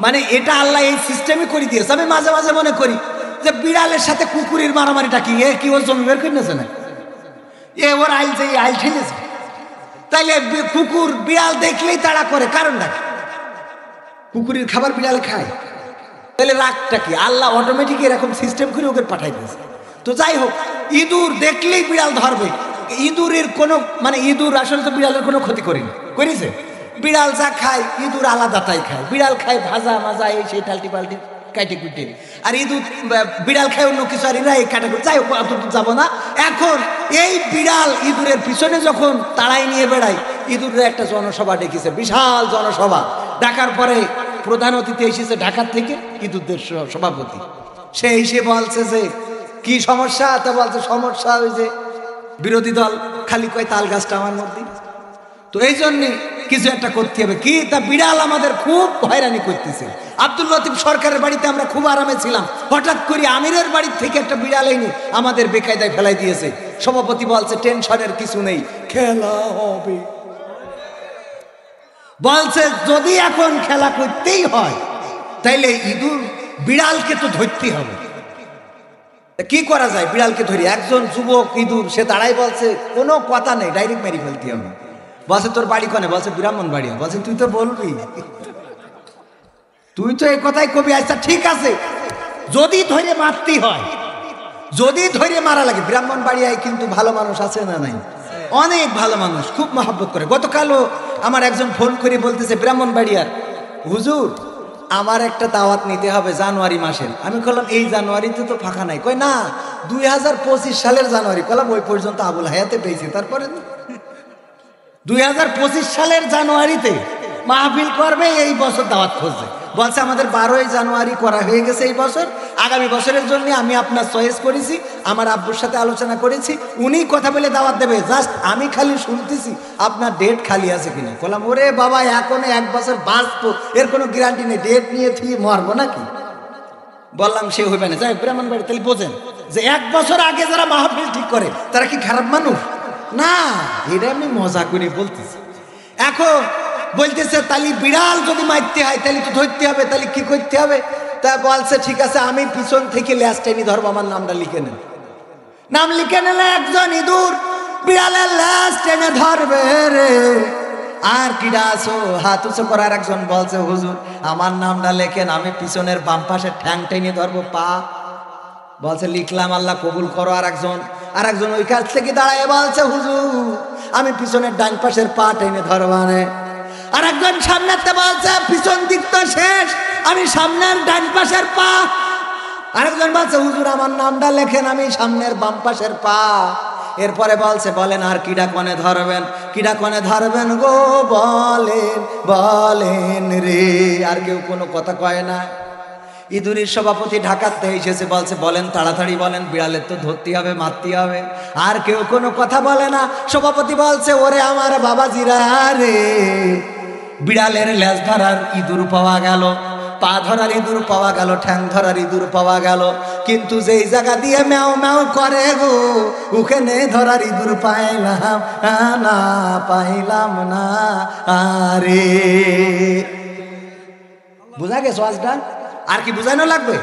মানে এটা আল্লাহ এই সিস্টেমে করে দিয়েছে। আমি মাঝে মাঝে মনে করি যে বিড়ালের সাথে কুকুরের মারামারিটা কি? এ কি ওর জমি বের করে নিয়েছে না? এ ওর আইল যে আইল ঠেলেছে। তাইলে কুকুর বিড়াল দেখলেই তাড়া করে, কারণটা কি? কুকুরের খাবার বিড়াল খায়, তাহলে রাগটা কি? আল্লাহ অটোমেটিক এরকম সিস্টেম করে ওকে পাঠাই দিয়েছে। তো যাই হোক, ইঁদুর দেখলেই বিড়াল ধরবে। ইঁদুরের কোনো মানে ইঁদুর আসলে তো বিড়ালের কোনো ক্ষতি করেছে? বিড়াল যা খায় ইঁদুর আলাদাটাই খায়। বিড়াল খায় ভাজা মাজা, এই সেই টাল্টি পাল্টি কাটে কুটে, আর ইঁদুর বিড়াল খায় অন্য কিছু, আর এরা এই কাটাকুটি, যাই হোক অতটুকু যাবো না। এখন এই বিড়াল ইঁদুরের পিছনে যখন তাড়াই নিয়ে বেড়ায়, ইঁদুরের একটা জনসভা ডেকেছে, বিশাল জনসভা। ডাকার পরে প্রধান অতিথি এসেছে ঢাকার থেকে, ইঁদুরদের সভাপতি। সে এসে বলছে যে কি সমস্যা, তা বলছে সমস্যা ওই যে বিরোধী দল খালি কয় তাল গাছটা আমার মধ্যে, তো এই জন্যে কিছু একটা করতে হবে। কি, তা বিড়াল আমাদের খুব হয়রানি করতেছে। আব্দুল লতিফ সরকারের বাড়িতে আমরা খুব আরামে ছিলাম, হঠাৎ করে আমিরের বাড়ির থেকে একটা বিড়াল এনে আমাদের বেকায়দায় ফেলাই দিয়েছে। সভাপতি বলছে টেনশনের কিছু নেই, খেলা হবে। বলছে যদি এখন খেলা করতেই হয় তাইলে ইঁদুর বিড়ালকে তো ধরতে হবে। কি করা যায়, বিড়ালকে ধরি। একজন যুবক ইঁদুর, সে দাঁড়াই বলছে কোনো কথা নেই, ডাইরেক্ট মেরে ফেলতে হবে। বলছে তোর বাড়ি কোনে? বলছে ব্রাহ্মণ বাড়ি। বলছে তুই তো বলবি, তুই তো এই কথাই কবি। আচ্ছা ঠিক আছে, যদি ধরে মারতে হয়, যদি ধরে মারা লাগে, ব্রাহ্মণ বাড়িয়ায় কিন্তু ভালো মানুষ আছে না নাই? অনেক ভালো মানুষ, খুব মহব্বত করে। গতকালও আমার একজন ফোন করে বলতেছে ব্রাহ্মণ বাড়িয়ার, হুজুর আমার একটা দাওয়াত নিতে হবে জানুয়ারি মাসের। আমি বললাম এই জানুয়ারিতে তো ফাঁকা নাই। কয় না, 2025 সালের জানুয়ারি। বললাম ওই পর্যন্ত আবুল হায়াতে পেয়েছি, তারপরে 2025 সালের জানুয়ারিতে মাহফিল করবে, এই বছর দাওয়াত খুঁজছে। বলছে আমাদের 12ই জানুয়ারি করা হয়ে গেছে এই বছর, আগামী বছরের জন্য আমি আপনার চয়েস করেছি, আমার আব্বুর সাথে আলোচনা করেছি, উনি কথা বলে দাওয়াত দেবে, জাস্ট আমি খালি শুনতেছি আপনার ডেট খালি আছে কিনা। বললাম ওরে বাবা, এখনো 1 বছর বাঁচবো, এর কোনো গ্যারান্টি নেই, ডেট নিয়ে তুই মরবো নাকি? বললাম সে হইবে না। যাই ব্রাহ্মণ বাড়ি, তাহলে বোঝেন যে 1 বছর আগে যারা মাহফিল ঠিক করে তারা কি খারাপ মানুষ না? এটা আমি মজা করে বলতেছি। এখন বলতেছে তাহলে বিড়াল যদি মারতে হয় তাহলে তো ধরতে হবে, তাহলে কি করতে হবে? তা বলছে ঠিক আছে, আমি পিছন থেকে ল্যাস টেনে ধরবো, আমার নামটা লিখে নেন। নাম লিখে নিলে একজন ইঁদুর বিড়ালের ল্যাস টেনে ধরবে রে। আর কিডা আসো হাত উঁচু করার একজন বলছে হুজুর আমার নামটা লেখেন, আমি পিছনের বাম পাশের ঠ্যাং টেনে ধরবো, পা। বলছে লিখলাম, আল্লাহ কবুল করো। আর একজন ওই কাছ থেকে দাঁড়ায় বলছে হুজুর আমি পিছনের ডান পাশের পা টেনে ধরবানে। আর একজন সামনেতে বলছে পিছন দিক তো শেষ, আমি সামনের ডান পাশের পা। আরেকজন বলছে হুজুর আমার নামটা লেখেন, আমি সামনের বাম পাশের পা। এরপরে বলছে বলেন আর কিডা কোণে ধরবেন, কিডা কোণে ধরবেন গো বলেন বলেন রে। আর কেউ কোনো কথা কয় না। ইঁদুরের সভাপতি ঢাকাতে এসেছে, বলছে বলেন তাড়াতাড়ি বলেন, বিড়ালের তো ধরতে হবে, মারতে হবে। আর কেউ কোনো কথা বলে না। সভাপতি বলছে ওরে আমার বাবাজিরা রে, বিড়ালের লেজ ধরার ইঁদুর পাওয়া গেল, পা ধরার ইঁদুর পাওয়া গেল, ঠ্যাং ধরার ইঁদুর পাওয়া গেল, কিন্তু যেই জায়গা দিয়ে ম্যাও ম্যাও করে গো ওখানে ধরার ইঁদুর পাইলাম না, পাইলাম না। আরে বুঝা গেছো আজটা? আর কি বুঝানো লাগবে?